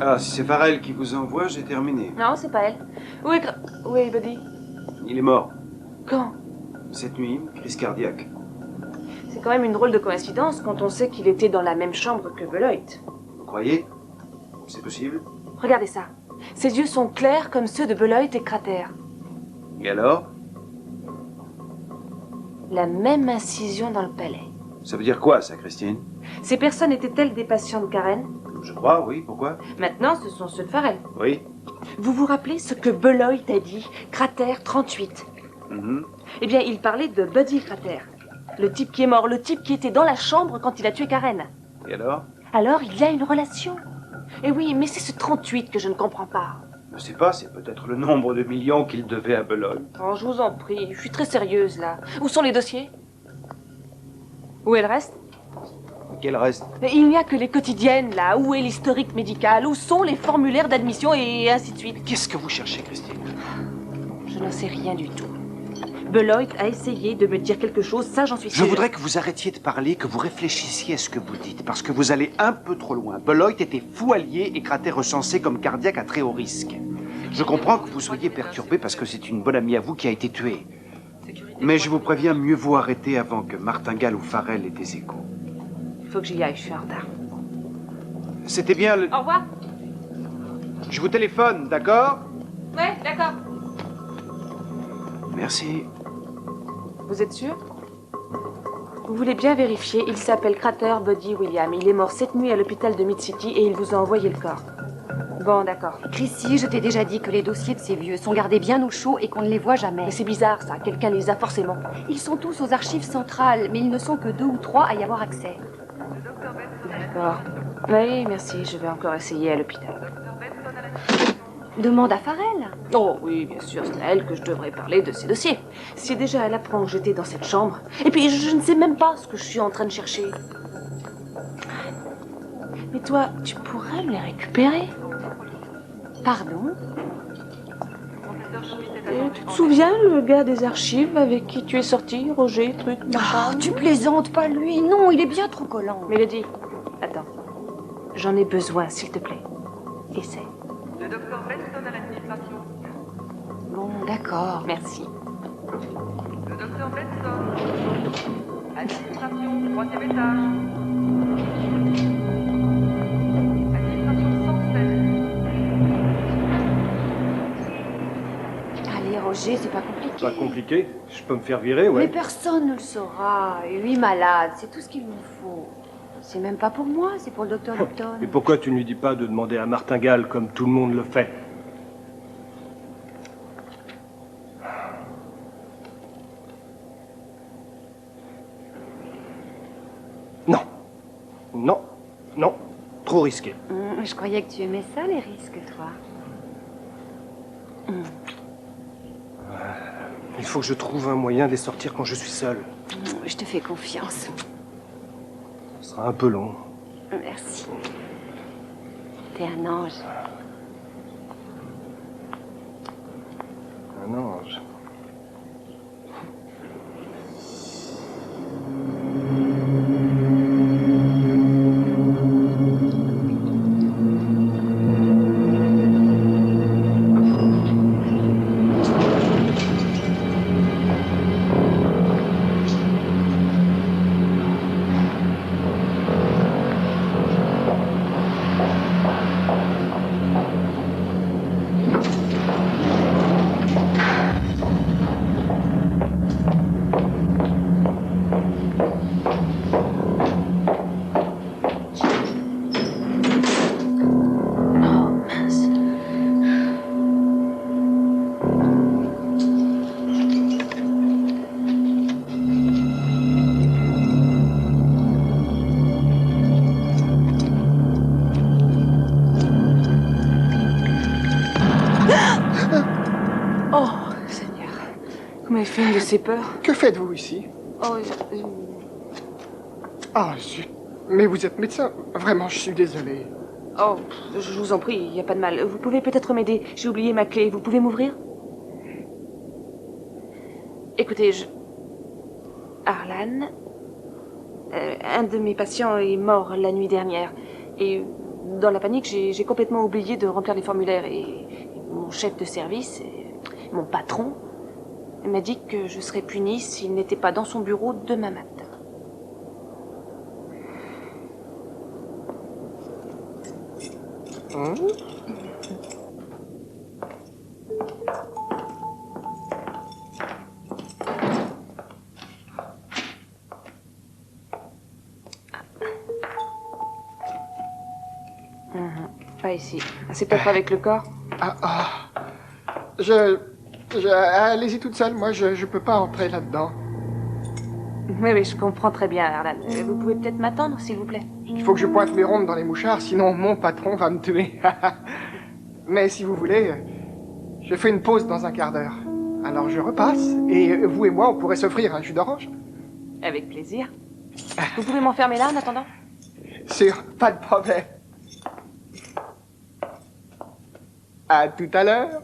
Ah, si c'est Farrell qui vous envoie, j'ai terminé. Non, c'est pas elle. Où est Buddy? Il est mort. Quand? Cette nuit, crise cardiaque. C'est quand même une drôle de coïncidence quand on sait qu'il était dans la même chambre que Beloit. Vous croyez? C'est possible? Regardez ça. Ses yeux sont clairs comme ceux de Beloit et Cratère. Et alors? La même incision dans le palais. Ça veut dire quoi, ça, Christine? Ces personnes étaient-elles des patients de Karen? Je crois, oui. Pourquoi? Maintenant, ce sont ceux de Farrell. Oui. Vous vous rappelez ce que Beloit a dit? Cratère 38. Eh bien, il parlait de Buddy Cratère. Le type qui est mort, le type qui était dans la chambre quand il a tué Karen. Et alors? Alors, il y a une relation. Eh oui, mais c'est ce 38 que je ne comprends pas. Je sais pas, c'est peut-être le nombre de millions qu'il devait à Beloit. Oh, je vous en prie, je suis très sérieuse, là. Où sont les dossiers? Où est le reste? Quel reste? Il n'y a que les quotidiennes, là. Où est l'historique médical? Où sont les formulaires d'admission et ainsi de suite? Qu'est-ce que vous cherchez, Christine? Je n'en sais rien du tout. Beloit a essayé de me dire quelque chose, ça j'en suis sûre. Je voudrais que vous arrêtiez de parler, que vous réfléchissiez à ce que vous dites, parce que vous allez un peu trop loin. Beloit était fou allié et Cratère recensé comme cardiaque à très haut risque. Je comprends que vous soyez perturbé parce que c'est une bonne amie à vous qui a été tuée. Mais je vous préviens, mieux vaut arrêter avant que Martingale ou Farrell aient des échos. Il faut que j'y aille, je suis en retard. C'était bien le... Au revoir. Je vous téléphone, d'accord? Ouais, d'accord. Merci. Vous êtes sûr? Vous voulez bien vérifier, il s'appelle Cratère Buddy William. Il est mort cette nuit à l'hôpital de Mid-City et il vous a envoyé le corps. Bon, d'accord. Chrissy, je t'ai déjà dit que les dossiers de ces vieux sont gardés bien au chaud et qu'on ne les voit jamais. Mais c'est bizarre, ça. Quelqu'un les a forcément. Ils sont tous aux archives centrales, mais ils ne sont que 2 ou 3 à y avoir accès. D'accord. Oui, merci, je vais encore essayer à l'hôpital. Demande à Farrell. Oh oui, bien sûr, c'est à elle que je devrais parler de ces dossiers. Si déjà elle apprend que j'étais dans cette chambre, et puis je ne sais même pas ce que je suis en train de chercher. Mais toi, tu pourrais me les récupérer? Pardon? Tu te souviens, le gars des archives avec qui tu es sorti, Roger, truc, machin? Tu plaisantes, pas lui. Non, il est bien trop collant. Mélodie, attends. J'en ai besoin, s'il te plaît. Essaie. Le docteur Benson à l'administration. Bon, d'accord. Merci. Le docteur Benson. Administration, 3e étage. Administration 107. Allez, Roger, c'est pas compliqué. Pas compliqué. Je peux me faire virer, ouais. Mais personne ne le saura. Et lui malade, c'est tout ce qu'il nous faut. C'est même pas pour moi, c'est pour le docteur Lipton. Et pourquoi tu ne lui dis pas de demander à Martingale comme tout le monde le fait? Non. Non. Non. Trop risqué. Je croyais que tu aimais ça, les risques, toi. Il faut que je trouve un moyen de les sortir quand je suis seul. Je te fais confiance. Ce sera un peu long. Merci. T'es un ange. Un ange. J'ai peur. Que faites-vous ici? Oh, Ah, zut. Mais vous êtes médecin? Vraiment, je suis désolé. Oh, je vous en prie, il n'y a pas de mal. Vous pouvez peut-être m'aider. J'ai oublié ma clé. Vous pouvez m'ouvrir? Écoutez, Arlan, un de mes patients est mort la nuit dernière. Et dans la panique, j'ai complètement oublié de remplir les formulaires. Et mon chef de service, mon patron, m'a dit que je serais punie s'il n'était pas dans son bureau demain matin. Pas ici. C'est peut-être avec le corps. Allez-y toute seule, moi je peux pas entrer là-dedans. Oui, je comprends très bien, Arlan. Vous pouvez peut-être m'attendre, s'il vous plaît. Il faut que je pointe mes rondes dans les mouchards, sinon mon patron va me tuer. Mais si vous voulez, je fais une pause dans un quart d'heure. Alors je repasse, et vous et moi, on pourrait s'offrir un jus d'orange. Avec plaisir. Vous pouvez m'enfermer là en attendant? Sûr, pas de problème. À tout à l'heure.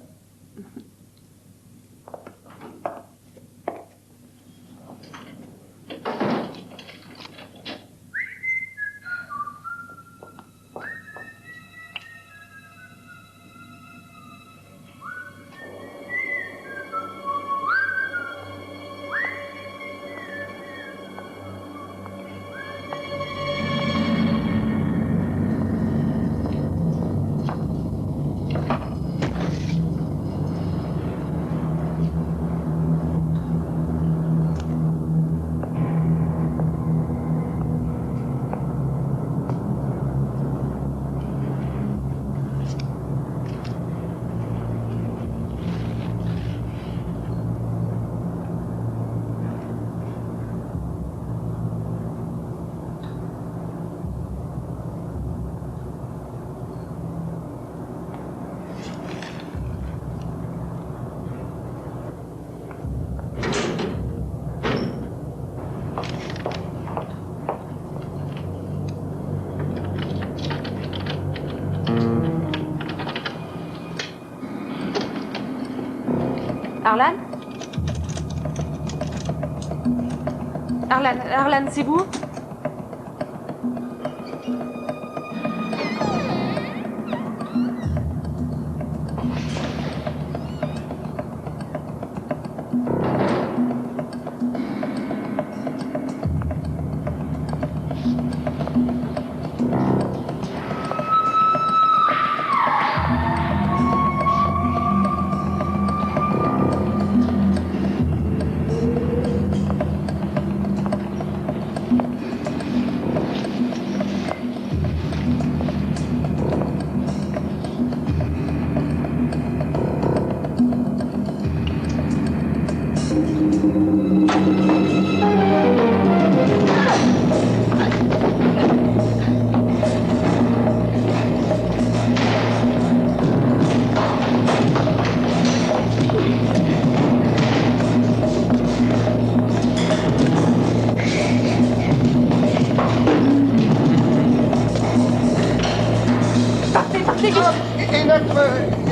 Arlan? Arlan, c'est vous?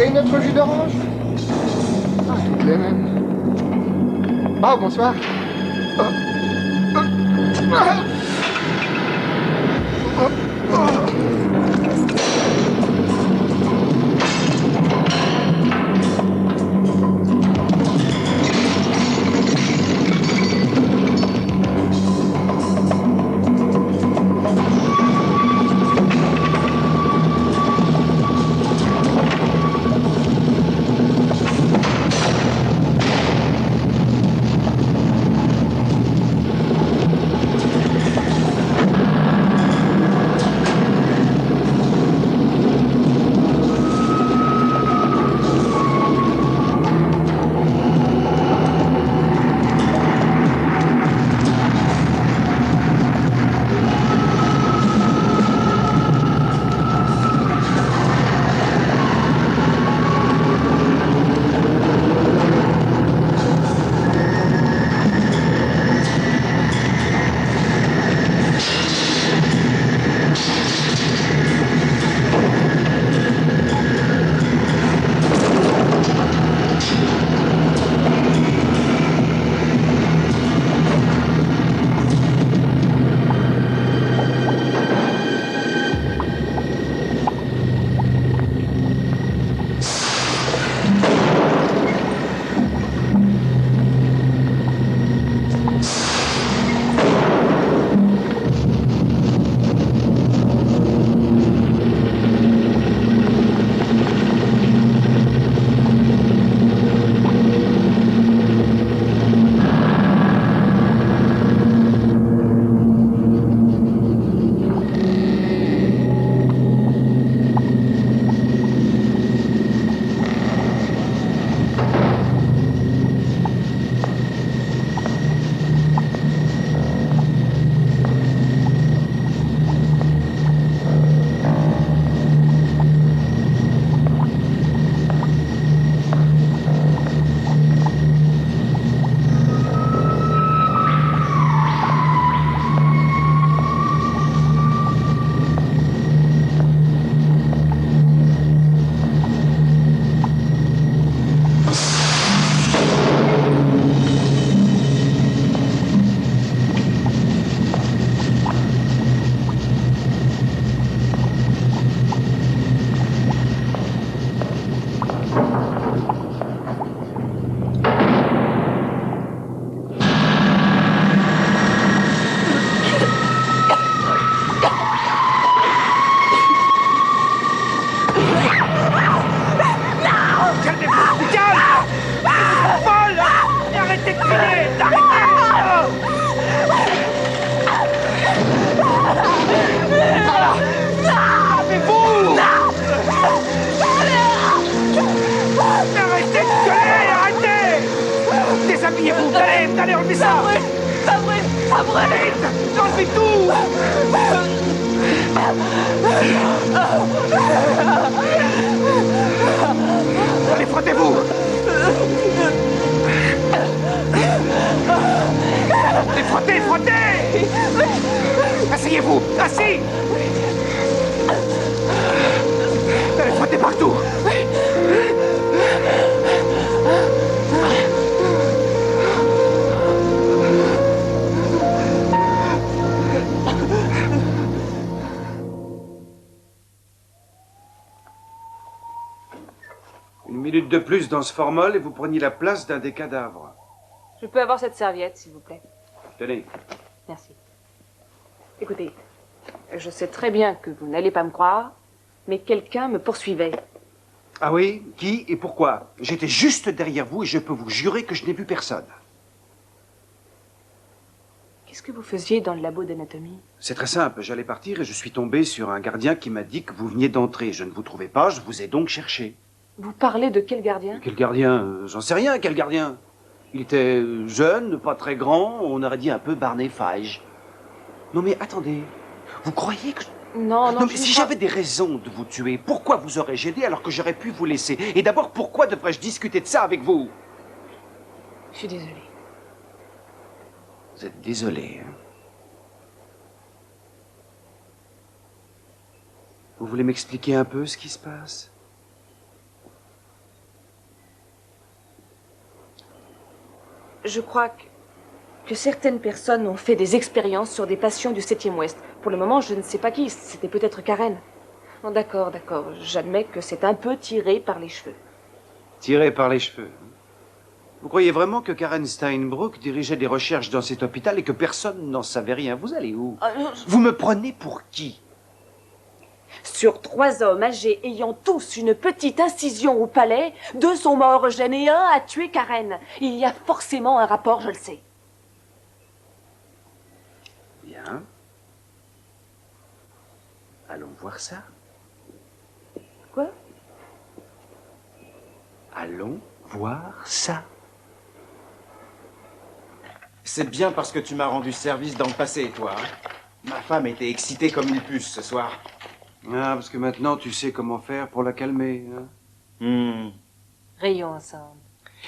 Et notre jus d'orange? Ah, toutes les mêmes. Ah, bonsoir. Déshabillez-vous, allez, enlevez ça. Ça brûle. Vite, enlevez tout. Allez, frottez-vous. Allez, frottez. Asseyez-vous, assis. Allez, frottez partout. Une minute de plus dans ce formol et vous preniez la place d'un des cadavres. Je peux avoir cette serviette, s'il vous plaît? Tenez. Merci. Écoutez, je sais très bien que vous n'allez pas me croire, mais quelqu'un me poursuivait. Ah oui? Qui et pourquoi? J'étais juste derrière vous et je peux vous jurer que je n'ai vu personne. Qu'est-ce que vous faisiez dans le labo d'anatomie? C'est très simple, j'allais partir et je suis tombé sur un gardien qui m'a dit que vous veniez d'entrer. Je ne vous trouvais pas, je vous ai donc cherché. Vous parlez de quel gardien? Quel gardien? J'en sais rien, quel gardien? Il était jeune, pas très grand, on aurait dit un peu Barney-Fage. Non mais attendez, vous croyez que... Non, mais si j'avais des raisons de vous tuer, pourquoi vous aurais-je aidé alors que j'aurais pu vous laisser? Et d'abord, pourquoi devrais-je discuter de ça avec vous? Je suis désolée. Vous êtes désolé, hein? Vous voulez m'expliquer un peu ce qui se passe? Je crois que certaines personnes ont fait des expériences sur des patients du 7e Ouest. Pour le moment, je ne sais pas qui. C'était peut-être Karen. Non, d'accord, d'accord. J'admets que c'est un peu tiré par les cheveux. Tiré par les cheveux. Vous croyez vraiment que Karen Steinbrook dirigeait des recherches dans cet hôpital et que personne n'en savait rien? Vous allez où? Vous me prenez pour qui? Sur 3 hommes âgés ayant tous une petite incision au palais, 2 sont morts, Eugène, et 1 a tué Karen. Il y a forcément un rapport, je le sais. Bien. Allons voir ça. Quoi? Allons voir ça. C'est bien parce que tu m'as rendu service dans le passé, toi. Hein. Ma femme était excitée comme une puce ce soir. Ah, parce que maintenant, tu sais comment faire pour la calmer. Hein? Rions ensemble.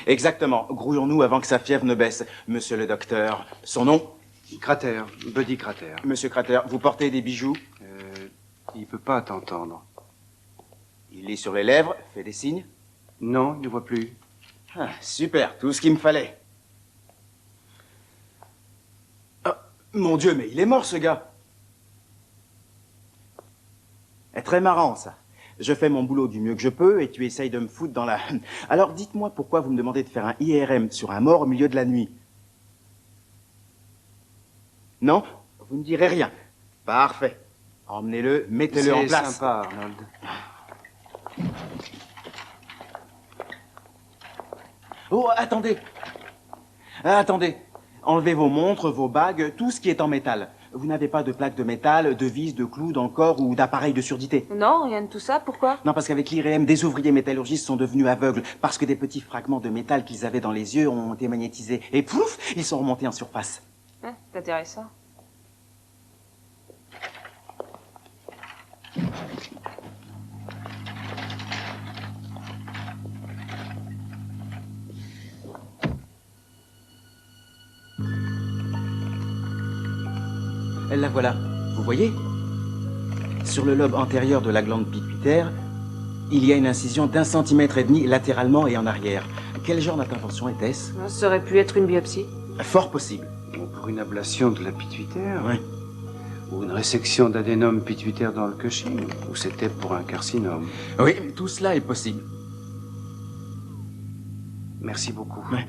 Exactement. Grouillons-nous avant que sa fièvre ne baisse. Monsieur le docteur, son nom? Crater, Buddy Crater. Monsieur Crater, vous portez des bijoux? Il peut pas t'entendre. Il est sur les lèvres, fait des signes? Non, il ne voit plus. Ah, super, tout ce qu'il me fallait. Oh, mon Dieu, mais il est mort, ce gars. Très marrant, ça. Je fais mon boulot du mieux que je peux et tu essayes de me foutre dans la... Alors dites-moi pourquoi vous me demandez de faire un IRM sur un mort au milieu de la nuit. Non? Vous ne direz rien. Parfait. Emmenez-le, mettez-le en place. C'est sympa, Arnold. Oh, attendez. Attendez. Enlevez vos montres, vos bagues, tout ce qui est en métal. Vous n'avez pas de plaques de métal, de vis, de clous dans le corps ou d'appareils de surdité? Non, rien de tout ça. Pourquoi? Non, parce qu'avec l'IRM, des ouvriers métallurgistes sont devenus aveugles parce que des petits fragments de métal qu'ils avaient dans les yeux ont été magnétisés. Et pouf, ils sont remontés en surface. C'est intéressant. La voilà. Vous voyez? Sur le lobe antérieur de la glande pituitaire, il y a une incision d'1,5 cm latéralement et en arrière. Quel genre d'intervention était-ce? Ça aurait pu être une biopsie. Fort possible. Pour une ablation de la pituitaire? Oui. Ou une résection d'adénome pituitaire dans le Cushing? Ou c'était pour un carcinome? Oui, tout cela est possible. Merci beaucoup. Ouais.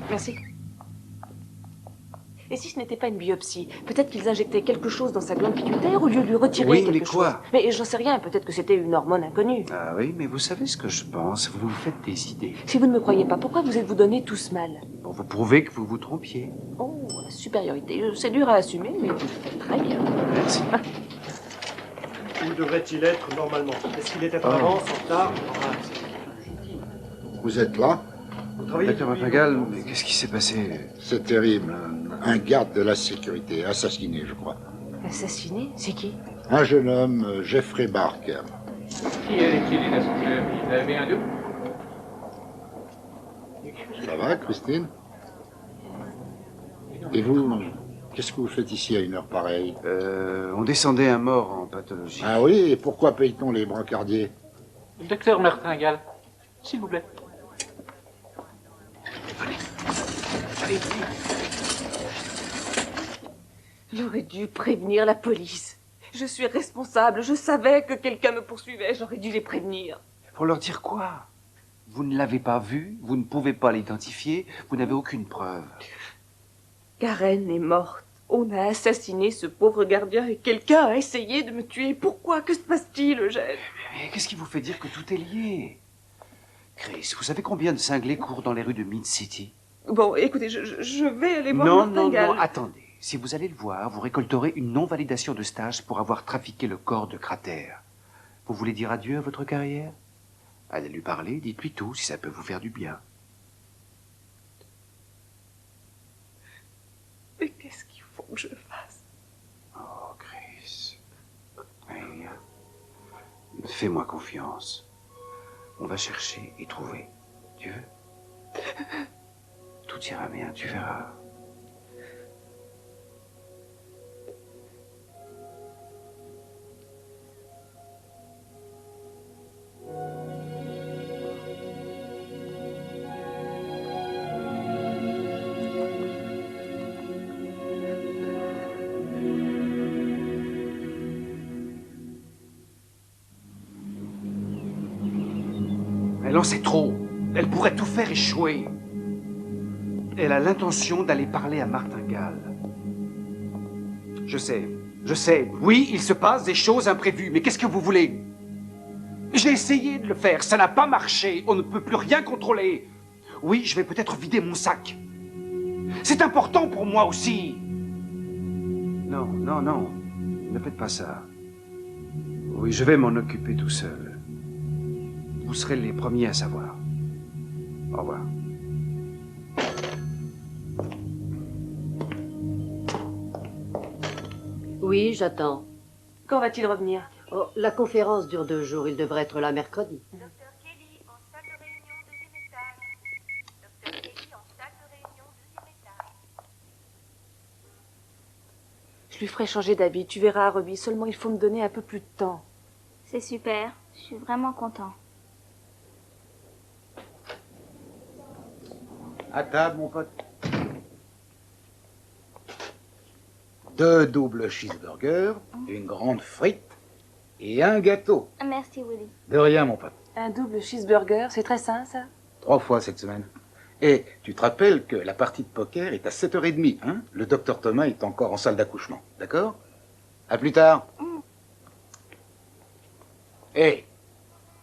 Merci. Et si ce n'était pas une biopsie? Peut-être qu'ils injectaient quelque chose dans sa glande pituitaire au lieu de lui retirer quelque mais quoi? chose. Mais j'en sais rien, peut-être que c'était une hormone inconnue. Ah oui, mais vous savez ce que je pense, vous vous faites des idées. Si vous ne me croyez pas, pourquoi vous êtes-vous donné tout ce mal? Pour vous prouver que vous vous trompiez. Oh, la supériorité, c'est dur à assumer, mais vous le faites très bien. Merci. Où devrait-il être normalement? Est-ce qu'il était en avance, en retard? Vous êtes là? Docteur Martingale, mais qu'est-ce qui s'est passé? C'est terrible. Un garde de la sécurité, assassiné, je crois. Assassiné? C'est qui? Un jeune homme, Jeffrey Barker. Qui est l'inspecteur? Vous avez un doute? Ça va, Christine? Et vous, qu'est-ce que vous faites ici à une heure pareille? On descendait un mort en pathologie. Ah oui, et pourquoi paye-t-on les brancardiers? Docteur Martingale, s'il vous plaît. Allez. J'aurais dû prévenir la police. Je suis responsable. Je savais que quelqu'un me poursuivait. J'aurais dû les prévenir. Pour leur dire quoi? Vous ne l'avez pas vu, vous ne pouvez pas l'identifier, vous n'avez aucune preuve. Karen est morte. On a assassiné ce pauvre gardien et quelqu'un a essayé de me tuer. Pourquoi? Que se passe-t-il, Eugène? Mais qu'est-ce qui vous fait dire que tout est lié? Chris, vous savez combien de cinglés courent dans les rues de Mid-City? Bon, écoutez, je vais aller voir Non, Martingale. non, attendez. Si vous allez le voir, vous récolterez une non-validation de stage pour avoir trafiqué le corps de Cratère. Vous voulez dire adieu à votre carrière? Allez lui parler, dites-lui tout, si ça peut vous faire du bien. Mais qu'est-ce qu'il faut que je fasse? Oh, Chris. Oui. Fais-moi confiance. On va chercher et trouver. Tu veux? Tout ira bien, tu verras. Elle en sait trop. Elle pourrait tout faire échouer. Elle a l'intention d'aller parler à Martingale. Je sais. Oui, il se passe des choses imprévues, mais qu'est-ce que vous voulez? J'ai essayé de le faire, ça n'a pas marché. On ne peut plus rien contrôler. Oui, je vais peut-être vider mon sac. C'est important pour moi aussi. Non. Ne faites pas ça. Oui, je vais m'en occuper tout seul. Vous serez les premiers à savoir. Au revoir. Oui, j'attends. Quand va-t-il revenir? Oh, la conférence dure 2 jours. Il devrait être là mercredi. Je lui ferai changer d'habit. Tu verras, Ruby. Seulement, il faut me donner un peu plus de temps. C'est super. Je suis vraiment content. À table, mon pote. 2 doubles cheeseburgers, une grande frite et un gâteau. Merci, Willy. De rien, mon pote. Un double cheeseburger, c'est très sain, ça? 3 fois cette semaine. Et tu te rappelles que la partie de poker est à 7h30, hein? Le docteur Thomas est encore en salle d'accouchement, d'accord? À plus tard. Hé,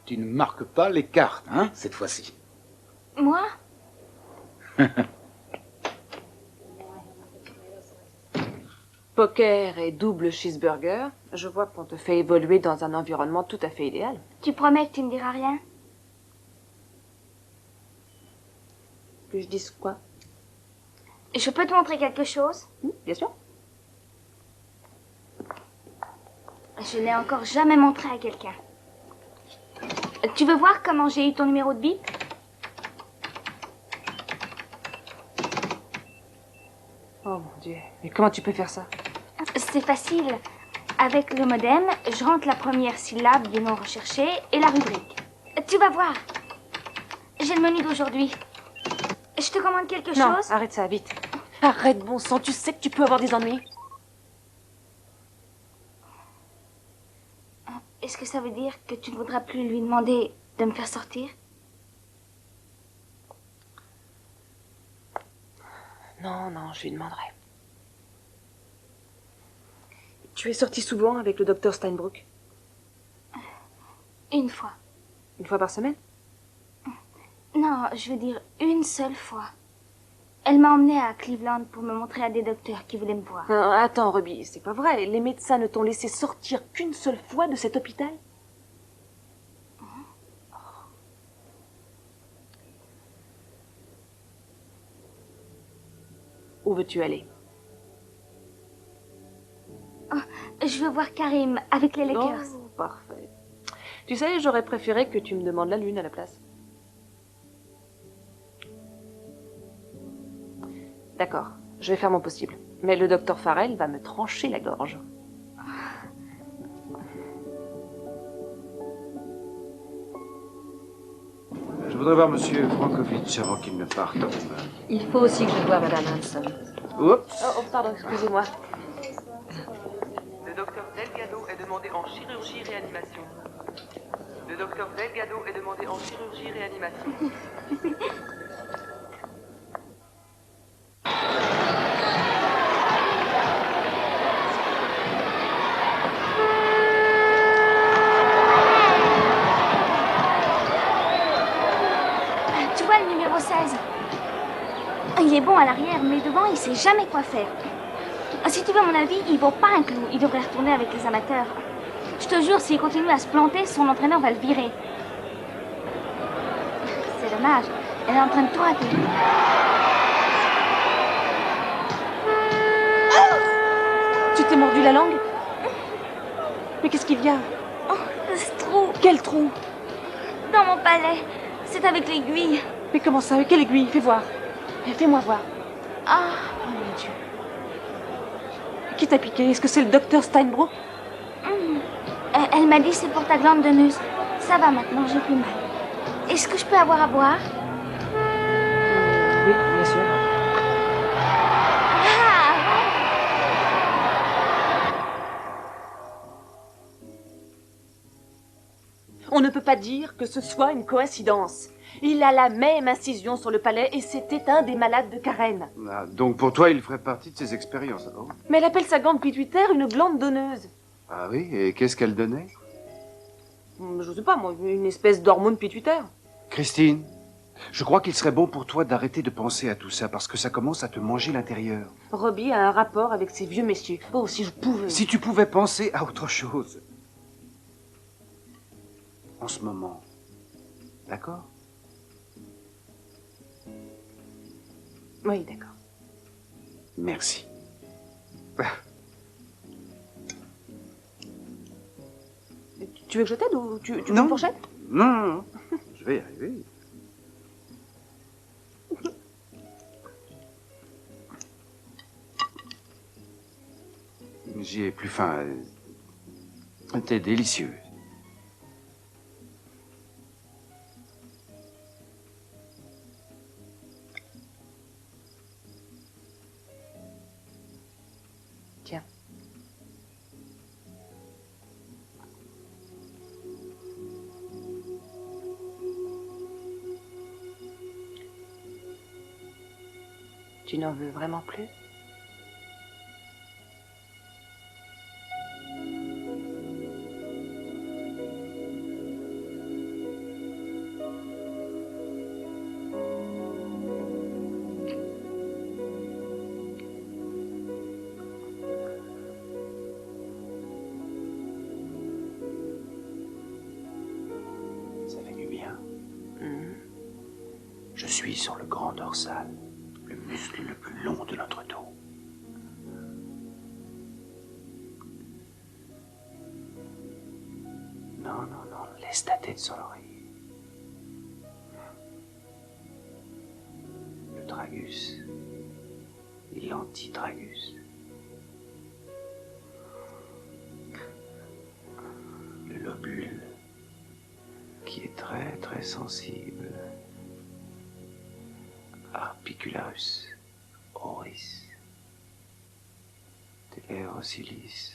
tu ne marques pas les cartes, hein, cette fois-ci. Moi? Poker et double cheeseburger, je vois qu'on te fait évoluer dans un environnement tout à fait idéal. Tu promets que tu ne diras rien? Que je dise quoi? Je peux te montrer quelque chose? Bien sûr. Je n'ai encore jamais montré à quelqu'un. Tu veux voir comment j'ai eu ton numéro de bip? Oh mon Dieu, mais comment tu peux faire ça? C'est facile. Avec le modem, je rentre la première syllabe du nom recherché et la rubrique. Tu vas voir. J'ai le menu d'aujourd'hui. Je te commande quelque chose? Non, arrête ça, vite. Arrête, bon sang, tu sais que tu peux avoir des ennuis. Est-ce que ça veut dire que tu ne voudras plus lui demander de me faire sortir? Non, je lui demanderai. Tu es sorti souvent avec le docteur Steinbrook? Une fois. Une fois par semaine? Non, je veux dire une seule fois. Elle m'a emmenée à Cleveland pour me montrer à des docteurs qui voulaient me voir. Attends, Ruby, c'est pas vrai. Les médecins ne t'ont laissé sortir qu'une seule fois de cet hôpital? Où veux-tu aller? Oh, je veux voir Karim avec les Lakers. Oh, parfait. Tu sais, j'aurais préféré que tu me demandes la lune à la place. D'accord, je vais faire mon possible. Mais le docteur Farrell va me trancher la gorge. Je voudrais voir Monsieur Frankovitch avant qu'il ne parte. Il faut aussi que je voie Madame Hanson. Oups. Oh, pardon, excusez-moi. Le docteur Delgado est demandé en chirurgie-réanimation. Le docteur Delgado est demandé en chirurgie-réanimation. Tu vois le numéro 16? Il est bon à l'arrière, mais devant, il sait jamais quoi faire. Si tu veux mon avis, il vaut pas un clou. Il devrait retourner avec les amateurs. Je te jure, s'il continue à se planter, son entraîneur va le virer. C'est dommage. Elle est en train de tout rater. Tu t'es mordu la langue? Mais qu'est-ce qu'il y a? Oh, ce trou. Quel trou? Dans mon palais. C'est avec l'aiguille. Mais comment ça? Quelle aiguille? Fais voir. Fais-moi voir. Ah. Oh mon Dieu. Qui t'a piqué? Est-ce que c'est le docteur Steinbrook? Elle m'a dit c'est pour ta glande donneuse. Ça va maintenant, j'ai plus mal. Est-ce que je peux avoir à boire? Oui, bien sûr. On ne peut pas dire que ce soit une coïncidence. Il a la même incision sur le palais et c'était un des malades de Karen. Ah, donc pour toi, il ferait partie de ses expériences, alors? Mais elle appelle sa glande pituitaire une glande donneuse. Ah oui, et qu'est-ce qu'elle donnait? Je sais pas, moi, une espèce d'hormone pituitaire. Christine, je crois qu'il serait bon pour toi d'arrêter de penser à tout ça, parce que ça commence à te manger l'intérieur. Robbie a un rapport avec ces vieux messieurs. Oh, si je pouvais... Si tu pouvais penser à autre chose. En ce moment. D'accord? Oui, d'accord. Merci. Tu veux que je t'aide ou tu veux Non. une fourchette? Non. Je vais y arriver. J'y ai plus faim. T'es délicieux. Tiens. Tu n'en veux vraiment plus? Ça fait du bien. Je suis sur le grand dorsal, le muscle le plus long de notre dos. Non, laisse ta tête sur l'oreiller. Le tragus et l'antitragus. Le lobule qui est très très sensible. Arpicularus, oris, Telerosylis.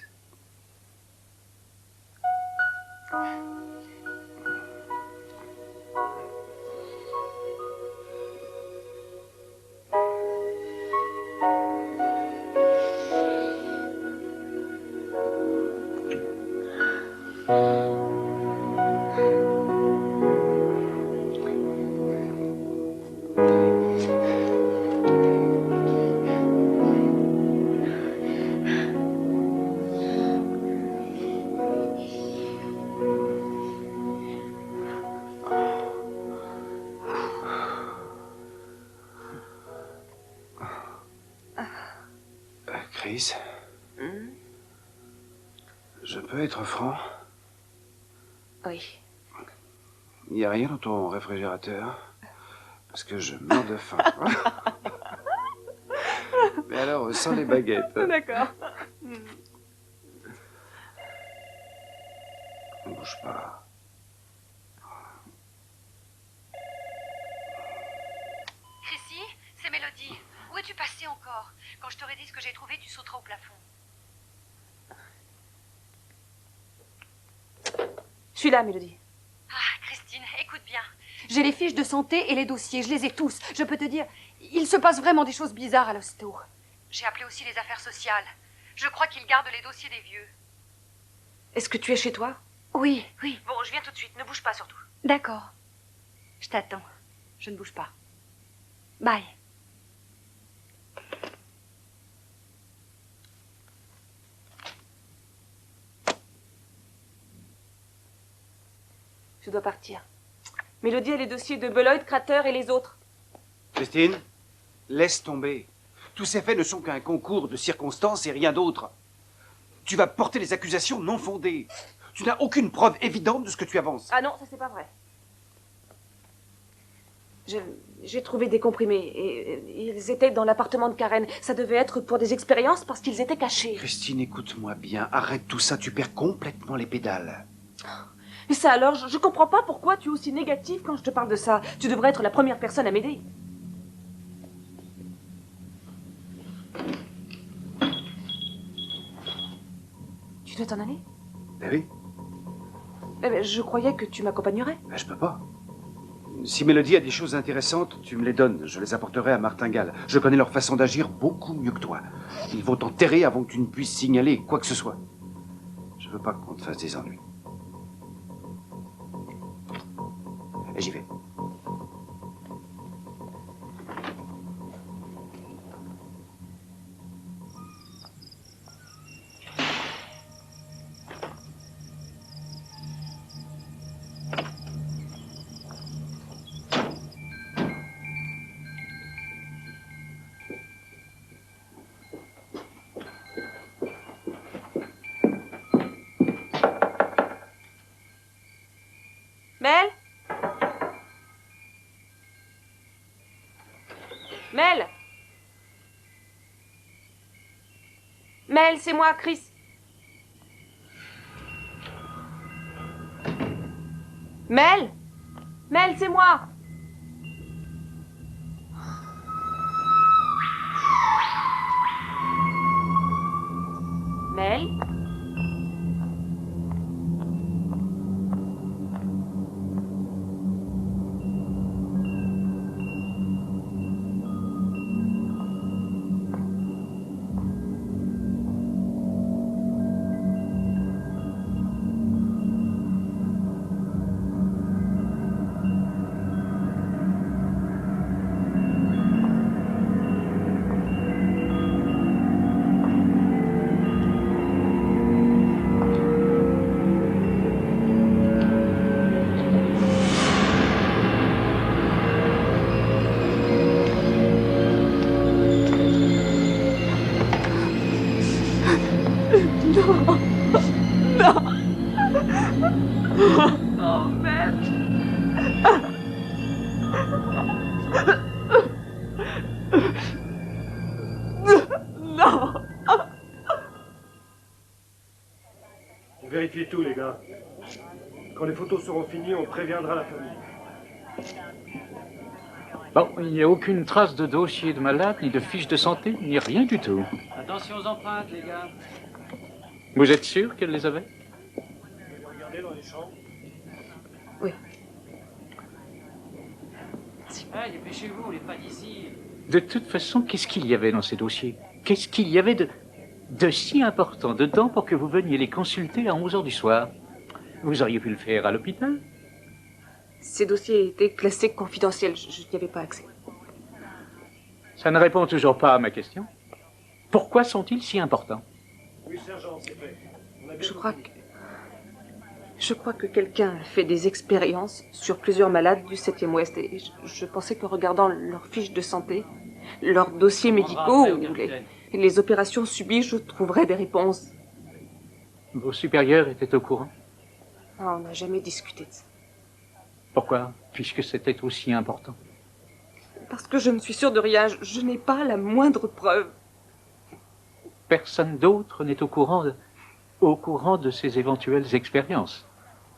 Chris, je peux être franc? Oui. Il n'y a rien dans ton réfrigérateur? Parce que je meurs de faim. Mais alors, sans les baguettes. D'accord. Ne bouge pas. Chrissy, c'est Mélodie. Où es-tu passée encore? Quand je t'aurais dit ce que j'ai trouvé, tu sauteras au plafond. Je suis là, Mélodie. J'ai les fiches de santé et les dossiers, je les ai tous. Je peux te dire, il se passe vraiment des choses bizarres à l'hosto. J'ai appelé aussi les affaires sociales. Je crois qu'ils gardent les dossiers des vieux. Est-ce que tu es chez toi? Oui, oui. Bon, je viens tout de suite. Ne bouge pas surtout. D'accord. Je t'attends. Je ne bouge pas. Bye. Je dois partir. Mélodie a les dossiers de Beloit, Crater et les autres. Christine, laisse tomber. Tous ces faits ne sont qu'un concours de circonstances et rien d'autre. Tu vas porter des accusations non fondées. Tu n'as aucune preuve évidente de ce que tu avances. Ah non, ça c'est pas vrai. J'ai trouvé des comprimés et ils étaient dans l'appartement de Karen. Ça devait être pour des expériences parce qu'ils étaient cachés. Christine, écoute-moi bien. Arrête tout ça, tu perds complètement les pédales. Et ça alors, je comprends pas pourquoi tu es aussi négatif quand je te parle de ça. Tu devrais être la première personne à m'aider. Tu dois t'en aller? Ben oui. Eh ben, je croyais que tu m'accompagnerais. Ben, je peux pas. Si Mélodie a des choses intéressantes, tu me les donnes. Je les apporterai à Martingale. Je connais leur façon d'agir beaucoup mieux que toi. Ils vont t'enterrer avant que tu ne puisses signaler quoi que ce soit. Je veux pas qu'on te fasse des ennuis. Et j'y vais. Mel? Mel? Mel, c'est moi, Chris. Mel? Mel, c'est moi. Mel? Oh, Mel. Non. On vérifie tout, les gars. Quand les photos seront finies, on préviendra la famille. Bon, il n'y a aucune trace de dossier de malade, ni de fiche de santé, ni rien du tout. Attention aux empreintes, les gars. Vous êtes sûr qu'elle les avait? Regardez dans les chambres. Oui. Allez, dépêchez-vous, on n'est pas d'ici. De toute façon, qu'est-ce qu'il y avait dans ces dossiers? Qu'est-ce qu'il y avait de si important dedans pour que vous veniez les consulter à 11 h du soir? Vous auriez pu le faire à l'hôpital. Ces dossiers étaient classés confidentiels. Je n'y avais pas accès. Ça ne répond toujours pas à ma question. Pourquoi sont-ils si importants? Oui, sergent, c'est fait. Je crois que quelqu'un a fait des expériences sur plusieurs malades du 7e Ouest et je pensais qu'en regardant leurs fiches de santé, leurs dossiers médicaux ou les opérations subies, je trouverais des réponses. Vos supérieurs étaient au courant? Ah, on n'a jamais discuté de ça. Pourquoi? Puisque c'était aussi important. Parce que je ne suis sûre de rien. Je n'ai pas la moindre preuve. Personne d'autre n'est au courant de ces éventuelles expériences.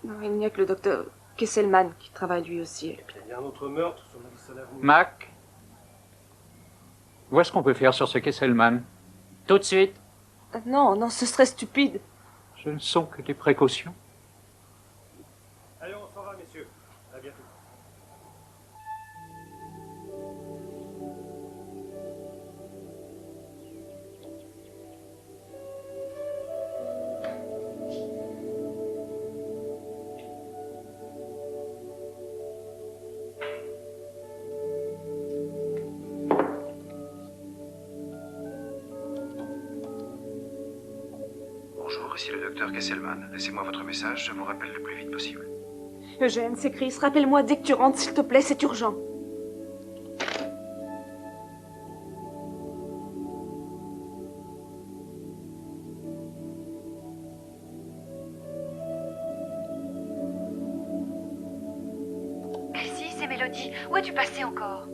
Non, il n'y a que le docteur Kesselman qui travaille lui aussi à l'hôpital. Il y a un autre meurtre sur Madison Avenue. Mac, vois ce qu'on peut faire sur ce Kesselman. Tout de suite. Non, non, ce serait stupide. Ce ne sont que des précautions. Allez, on s'en va, messieurs. À bientôt. Londres, ici le docteur Kesselman. Laissez-moi votre message, je vous rappelle le plus vite possible. Eugène, c'est Chris. Rappelle-moi dès que tu rentres, s'il te plaît, c'est urgent. Chrissy, c'est Mélodie. Où es-tu passée encore?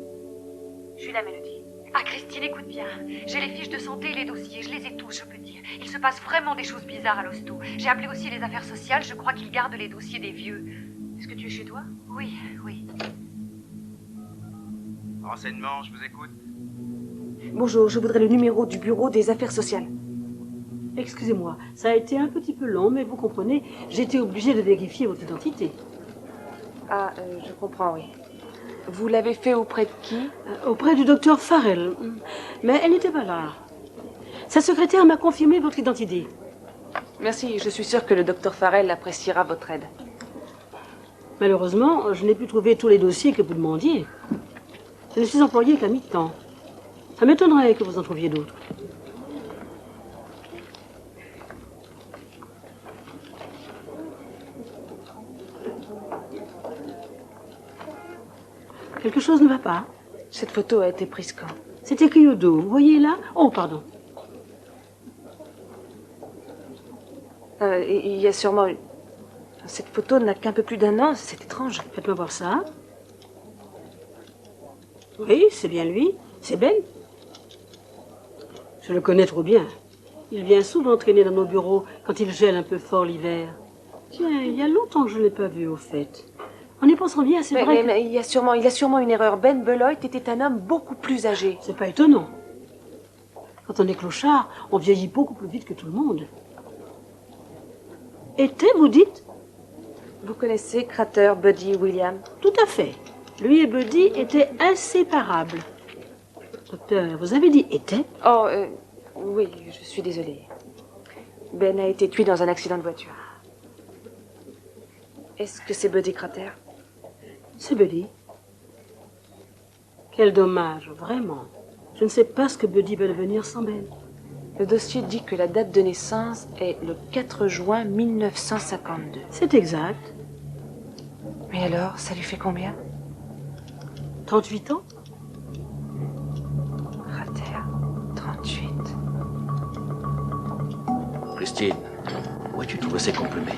Je suis la Mélodie. Ah, Christine, écoute bien. J'ai les fiches de santé et les dossiers, je les ai tous, je peux dire. Il se passe vraiment des choses bizarres à l'hosto. J'ai appelé aussi les affaires sociales, je crois qu'ils gardent les dossiers des vieux. Est-ce que tu es chez toi? Oui, oui. Renseignement, je vous écoute. Bonjour, je voudrais le numéro du bureau des affaires sociales. Excusez-moi, ça a été un petit peu long, mais vous comprenez, j'étais obligée de vérifier votre identité. Ah, je comprends, oui. Vous l'avez fait auprès de qui? Auprès du docteur Farrell. Mais elle n'était pas là. Sa secrétaire m'a confirmé votre identité. Merci, je suis sûre que le docteur Farrell appréciera votre aide. Malheureusement, je n'ai pu trouver tous les dossiers que vous demandiez. Je ne suis employée qu'à mi-temps. Ça m'étonnerait que vous en trouviez d'autres. Quelque chose ne va pas. Cette photo a été prise quand? C'est écrit au dos. Vous voyez là? Oh, pardon. Il y a sûrement... Cette photo n'a qu'un peu plus d'1 an, c'est étrange. Faites-moi voir ça. Oui, c'est bien lui. C'est Ben. Je le connais trop bien. Il vient souvent traîner dans nos bureaux quand il gèle un peu fort l'hiver. Tiens, il y a longtemps que je ne l'ai pas vu, au fait. En y pensant bien, c'est vrai mais il y a sûrement une erreur. Ben Beloit était un homme beaucoup plus âgé. C'est pas étonnant. Quand on est clochard, on vieillit beaucoup plus vite que tout le monde. Était, vous dites? Vous connaissez Crater, Buddy, William? Tout à fait. Lui et Buddy étaient inséparables. Docteur, vous avez dit était? Oh, oui, je suis désolée. Ben a été tué dans un accident de voiture. Est-ce que c'est Buddy Crater? C'est Buddy. Quel dommage, vraiment. Je ne sais pas ce que Buddy va devenir sans Ben. Le dossier dit que la date de naissance est le 4 juin 1952. C'est exact. Mais alors, ça lui fait combien? 38 ans? Crater, 38. Christine, où as-tu trouvé ces comprimés?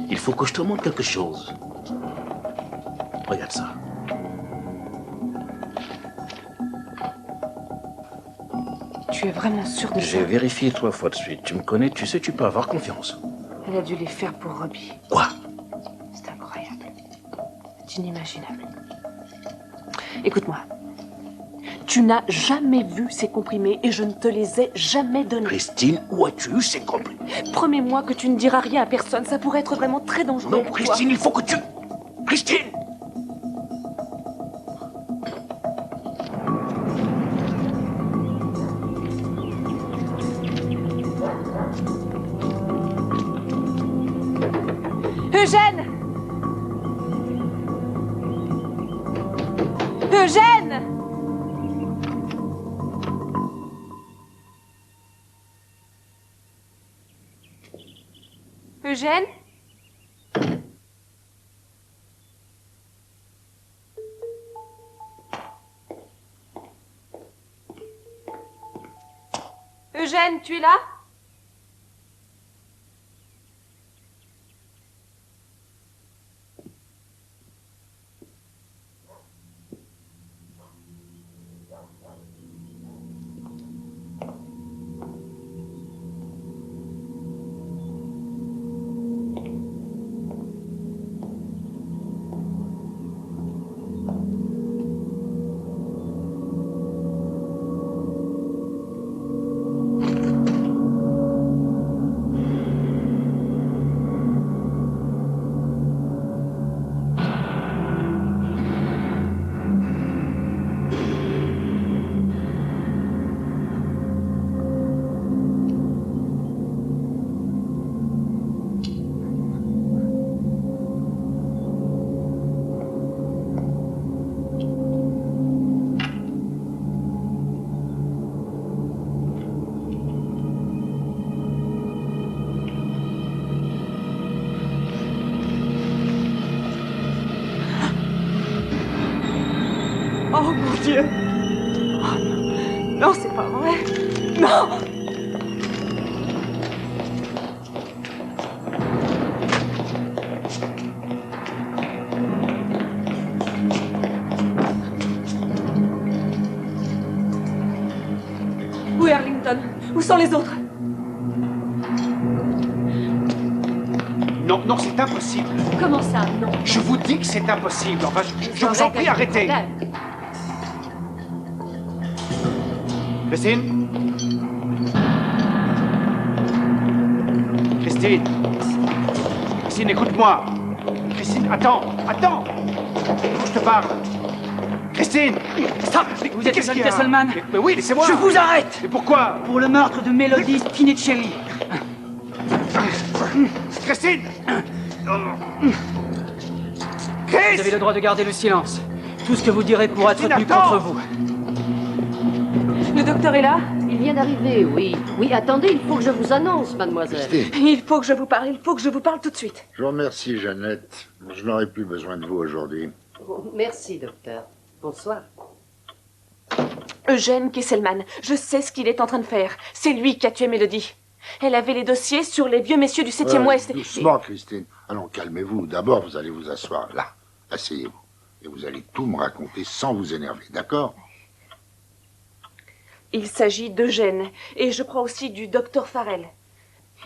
Il faut que je te montre quelque chose. Regarde ça. Tu es vraiment sûr de ça? J'ai vérifié 3 fois de suite. Tu me connais, tu sais, tu peux avoir confiance. Elle a dû les faire pour Robbie. Quoi? C'est incroyable. C'est inimaginable. Écoute-moi. Tu n'as jamais vu ces comprimés et je ne te les ai jamais donnés. Christine, où as-tu eu ces comprimés? Promets-moi que tu ne diras rien à personne. Ça pourrait être vraiment très dangereux. Non, pour Christine, toi. il faut que tu... Christine! Eugène! Eugène! Eugène? Eugène, tu es là? Dieu! Oh non, non, c'est pas vrai! Non! Où est Arlington? Où sont les autres? Non, non, c'est impossible. Comment ça, non? Je vous dis que c'est impossible. Enfin, je vous en prie, arrêtez. Christine? Christine? Christine, écoute-moi. Christine, attends, attends. Faut que je te parle. Christine! Stop! Vous êtes John Kesselman? Mais oui, laissez-moi. Je vous arrête! Mais pourquoi? Pour le meurtre de Melody Spinnicelli. Christine! Vous avez le droit de garder le silence. Tout ce que vous direz pourra être tenu contre vous. Le docteur est là? Il vient d'arriver, oui. Oui, attendez, il faut que je vous annonce, mademoiselle. Il faut que je vous parle, il faut que je vous parle tout de suite. Je vous remercie, Jeannette. Je n'aurai plus besoin de vous aujourd'hui. Oh, merci, docteur. Bonsoir. Eugène Kesselman, je sais ce qu'il est en train de faire. C'est lui qui a tué Mélodie. Elle avait les dossiers sur les vieux messieurs du 7e Ouest. Doucement, Christine. Allons, calmez-vous. D'abord, vous allez vous asseoir là. Asseyez-vous. Et vous allez tout me raconter sans vous énerver, d'accord? Il s'agit d'Eugène, et je crois aussi du docteur Farrell.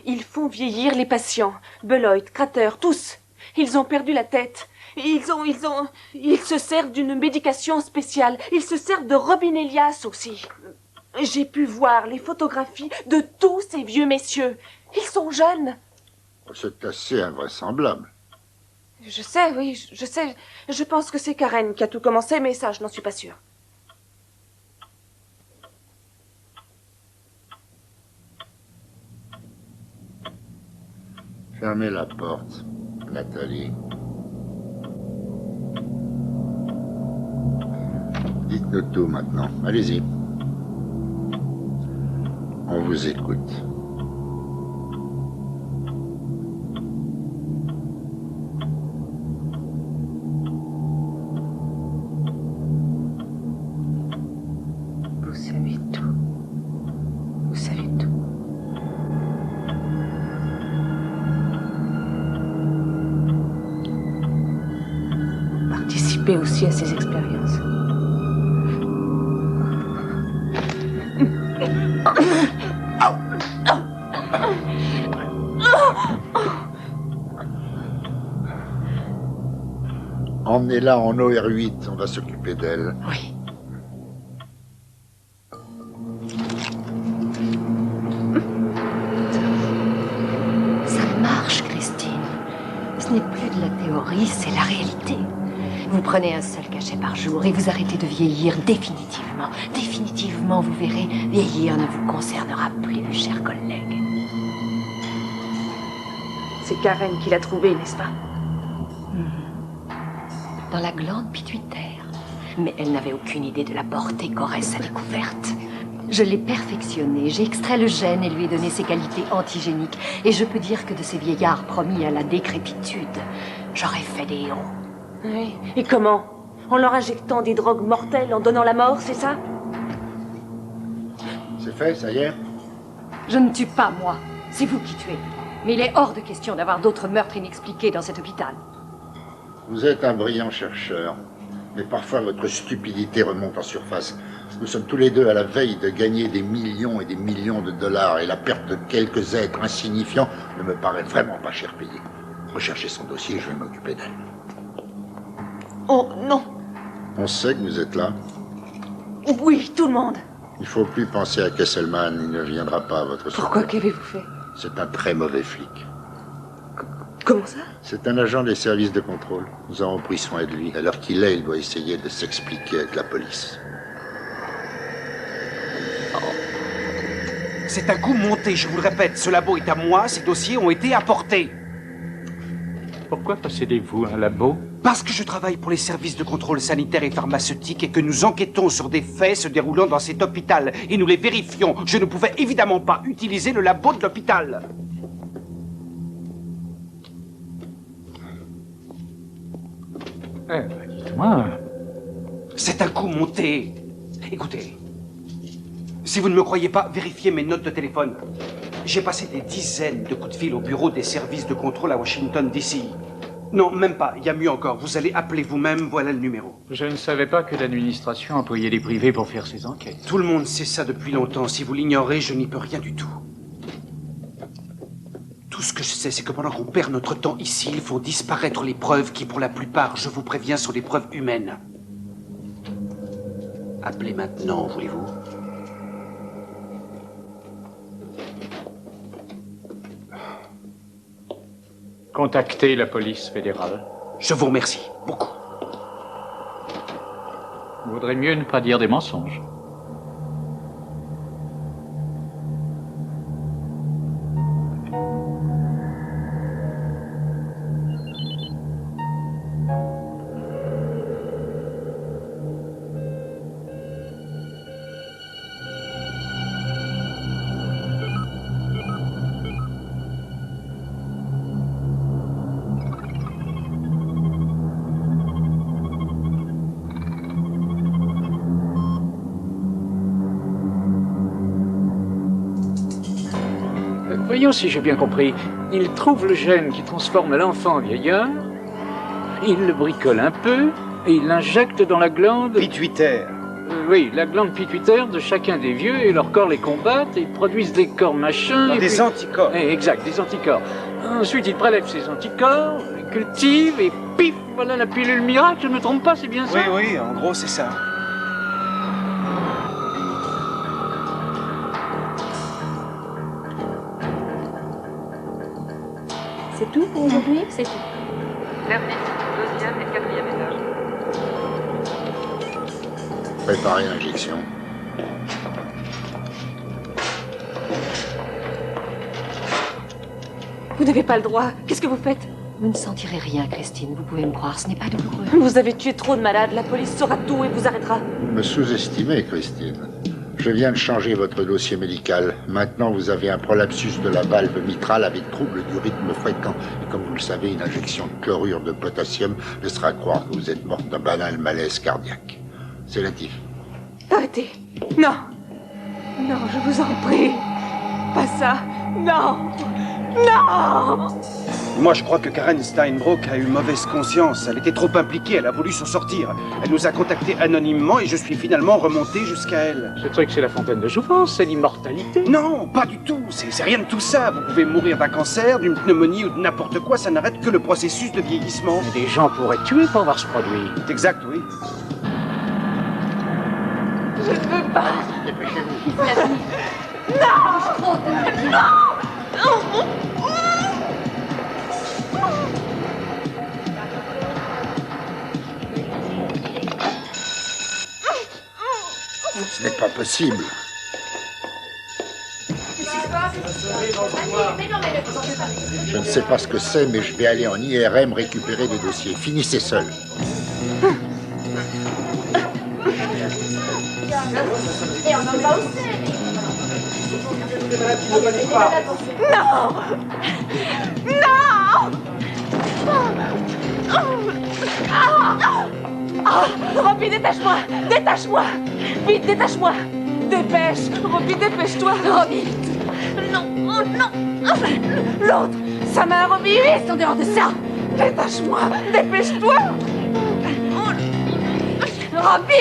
Ils font vieillir les patients. Beloit, Crater, tous. Ils ont perdu la tête. Ils se servent d'une médication spéciale. Ils se servent de Robin Elias aussi. J'ai pu voir les photographies de tous ces vieux messieurs. Ils sont jeunes. C'est assez invraisemblable. Je sais, oui, je sais. Je pense que c'est Karen qui a tout commencé, mais ça, je n'en suis pas sûre. Fermez la porte, Nathalie. Dites-nous tout maintenant. Allez-y. On vous écoute. Vous savez tout. Vous savez tout. Vous participez aussi à ces expériences. Emmenez-la en OR8, on va s'occuper d'elle. Oui. Ça marche, Christine. Ce n'est plus de la théorie, c'est la réalité. Vous prenez un seul cachet par jour et vous arrêtez de vieillir définitivement. Définitivement, vous verrez, vieillir ne vous concernera plus, cher collègue. C'est Karen qui l'a trouvé, n'est-ce pas? Dans la glande pituitaire. Mais elle n'avait aucune idée de la portée qu'aurait sa découverte. Je l'ai perfectionné, j'ai extrait le gène et lui ai donné ses qualités antigéniques. Et je peux dire que de ces vieillards promis à la décrépitude, j'aurais fait des héros. Oui. Et comment? En leur injectant des drogues mortelles, en donnant la mort, c'est ça? C'est fait, ça y est? Je ne tue pas, moi. C'est vous qui tuez. Mais il est hors de question d'avoir d'autres meurtres inexpliqués dans cet hôpital. Vous êtes un brillant chercheur, mais parfois votre stupidité remonte en surface. Nous sommes tous les deux à la veille de gagner des millions et des millions de dollars, et la perte de quelques êtres insignifiants ne me paraît vraiment pas cher payé. Recherchez son dossier, je vais m'occuper d'elle. Oh, non. On sait que vous êtes là. Oui, tout le monde. Il ne faut plus penser à Kesselman, il ne viendra pas à votre secours. Pourquoi? Qu'avez-vous fait? C'est un très mauvais flic. Comment ça? C'est un agent des services de contrôle. Nous avons pris soin de lui. À l'heure qu'il est, il doit essayer de s'expliquer avec la police. C'est un coup monté, je vous le répète. Ce labo est à moi, ces dossiers ont été apportés. Pourquoi possédez-vous un labo? Parce que je travaille pour les services de contrôle sanitaire et pharmaceutique et que nous enquêtons sur des faits se déroulant dans cet hôpital. Et nous les vérifions. Je ne pouvais évidemment pas utiliser le labo de l'hôpital. Dites-moi. C'est un coup monté. Écoutez, si vous ne me croyez pas, vérifiez mes notes de téléphone. J'ai passé des dizaines de coups de fil au bureau des services de contrôle à Washington, D.C. Non, même pas. Il y a mieux encore. Vous allez appeler vous-même. Voilà le numéro. Je ne savais pas que l'administration employait des privés pour faire ses enquêtes. Tout le monde sait ça depuis longtemps. Si vous l'ignorez, je n'y peux rien du tout. Tout ce que je sais, c'est que pendant qu'on perd notre temps ici, ils font disparaître les preuves qui, pour la plupart, je vous préviens, sont des preuves humaines. Appelez maintenant, voulez-vous? Contactez la police fédérale. Je vous remercie, beaucoup. Vaudrait mieux ne pas dire des mensonges. Voyons si j'ai bien compris. Il trouve le gène qui transforme l'enfant en vieillard, il le bricole un peu, et il l'injecte dans la glande... Pituitaire. Oui, la glande pituitaire de chacun des vieux, et leurs corps les combattent, et ils produisent des corps machins... Des anticorps. Exact, des anticorps. Ensuite, il prélève ces anticorps, les cultive, et pif, voilà la pilule miracle, je ne me trompe pas, c'est bien ça? Oui, en gros, c'est ça. C'est tout pour aujourd'hui? C'est tout. Service, 2e et 4e étage. Préparez l'injection. Vous n'avez pas le droit. Qu'est-ce que vous faites? Vous ne sentirez rien, Christine. Vous pouvez me croire, ce n'est pas douloureux. Vous avez tué trop de malades. La police saura tout et vous arrêtera. Vous me sous-estimez, Christine. Je viens de changer votre dossier médical. Maintenant, vous avez un prolapsus de la valve mitrale avec trouble du rythme fréquent. Et comme vous le savez, une injection de chlorure de potassium laissera croire que vous êtes morte d'un banal malaise cardiaque. Sédatif. Arrêtez. Non. Non, je vous en prie. Pas ça. Non. Non. Moi, je crois que Karen Steinbrook a eu mauvaise conscience. Elle était trop impliquée, elle a voulu s'en sortir. Elle nous a contactés anonymement et je suis finalement remonté jusqu'à elle. Ce truc, c'est la fontaine de jouvence, c'est l'immortalité. Non, pas du tout. C'est rien de tout ça. Vous pouvez mourir d'un cancer, d'une pneumonie ou de n'importe quoi. Ça n'arrête que le processus de vieillissement. Mais des gens pourraient tuer pour voir ce produit. C'est exact, oui. Je ne veux pas. Dépêchez-vous. Non. Non. Ce n'est pas possible. Je ne sais pas ce que c'est, mais je vais aller en IRM récupérer des dossiers. Finissez seul. Non. Non. Robbie, détache-moi. Détache-moi. Vite, détache-moi. Dépêche. Robbie, dépêche-toi. Robbie. Non, oh, non. L'autre. Sa main, Robbie, vite. En dehors de ça. Détache-moi. Dépêche-toi. Robbie.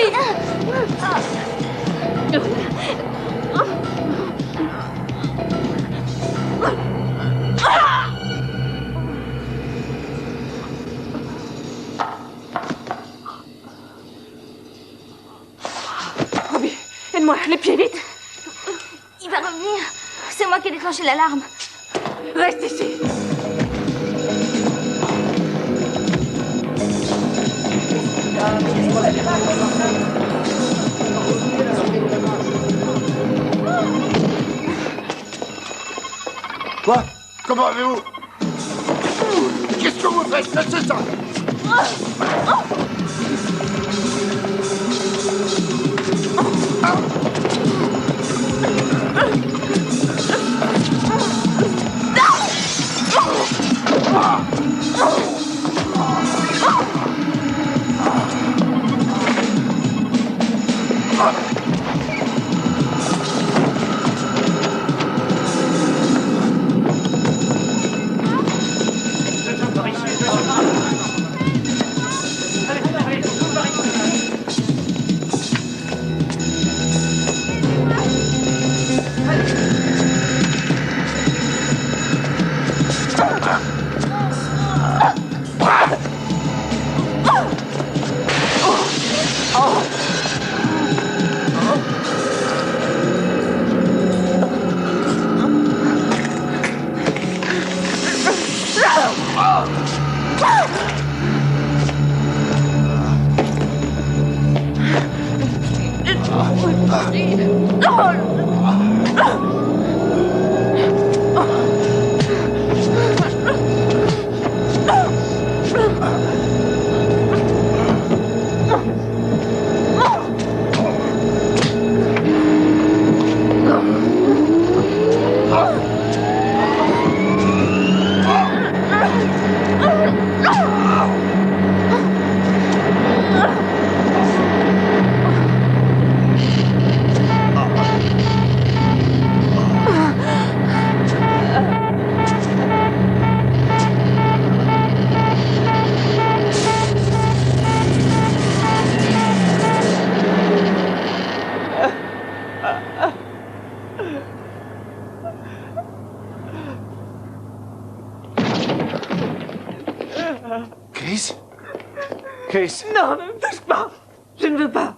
Robbie, aide-moi, les pieds, vite. Il va revenir. C'est moi qui ai déclenché l'alarme. Reste ici. Quoi? Comment avez-vous? Qu'est-ce que vous faites? Laissez ça! Chris? Chris? Non, ne me touche pas. Je ne veux pas.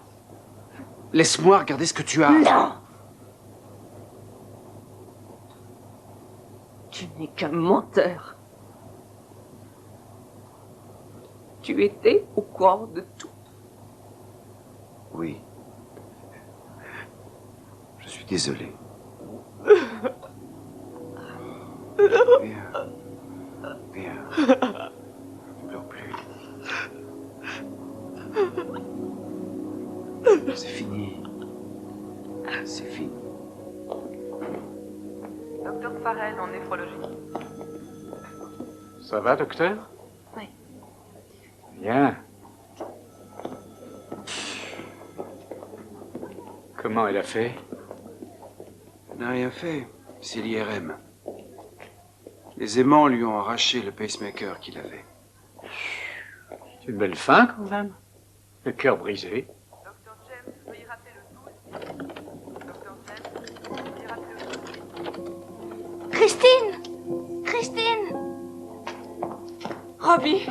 Laisse-moi regarder ce que tu as. Non. Tu n'es qu'un menteur. Tu étais au courant de tout. Oui. Je suis désolé. Viens. Viens. Ne pleure plus. C'est fini. C'est fini. Docteur Farrell en néphrologie. Ça va, docteur? Oui. Bien. Comment elle a fait? Elle n'a rien fait. C'est l'IRM. Les aimants lui ont arraché le pacemaker qu'il avait. C'est une belle fin, quand même. Le cœur brisé. Docteur James, veuillez rappeler le 12. Docteur James, veuillez rappeler le 12. Christine! Christine! Robbie!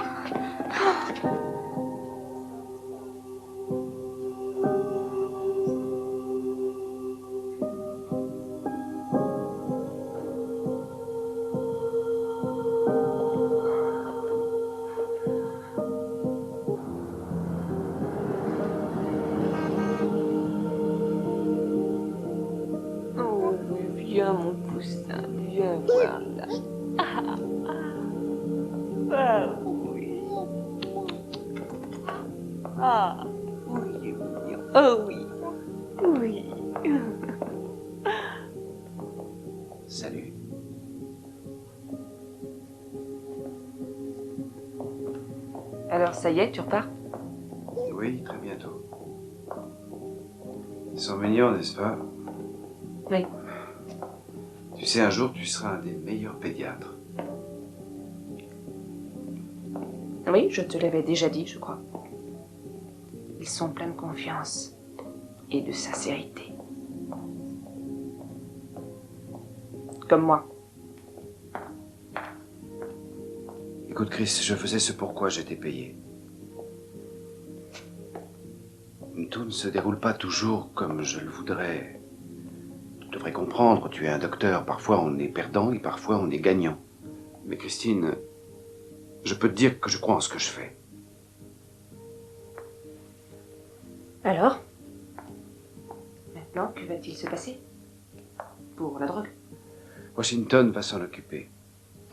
Oh, viens mon poussin, viens voir là. Ah oui. Ah oui, oui. Oh oui. Oui. Salut. Alors ça y est, tu repars? Oui, très bientôt. Ils sont mignons, n'est-ce pas? Oui. Tu sais, un jour, tu seras un des meilleurs pédiatres. Oui, je te l'avais déjà dit, je crois. Ils sont pleins de confiance et de sincérité. Comme moi. Écoute, Chris, je faisais ce pourquoi j'étais payé. Tout ne se déroule pas toujours comme je le voudrais. Tu devrais comprendre, tu es un docteur. Parfois on est perdant et parfois on est gagnant. Mais Christine, je peux te dire que je crois en ce que je fais. Alors? Maintenant, que va-t-il se passer? Pour la drogue? Washington va s'en occuper.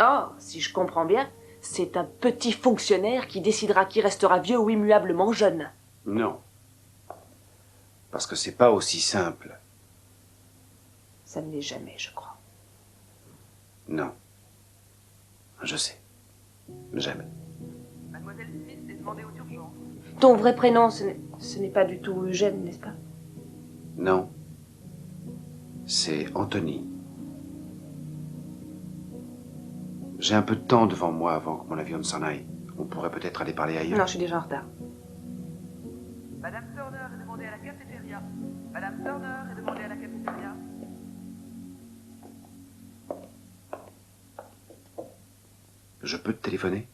Oh, si je comprends bien, c'est un petit fonctionnaire qui décidera qui restera vieux ou immuablement jeune. Non. Parce que c'est pas aussi simple. Ça ne l'est jamais, je crois. Non. Je sais. Jamais. Mademoiselle Smith est demandée aux urgences. Ton vrai prénom, ce n'est pas du tout Eugène, n'est-ce pas? Non. C'est Anthony. J'ai un peu de temps devant moi avant que mon avion ne s'en aille. On pourrait peut-être aller parler ailleurs. Non, je suis déjà en retard. Madame Turner est demandée à la cafétéria. Madame Turner est demandée à la cafétéria. Je peux te téléphoner?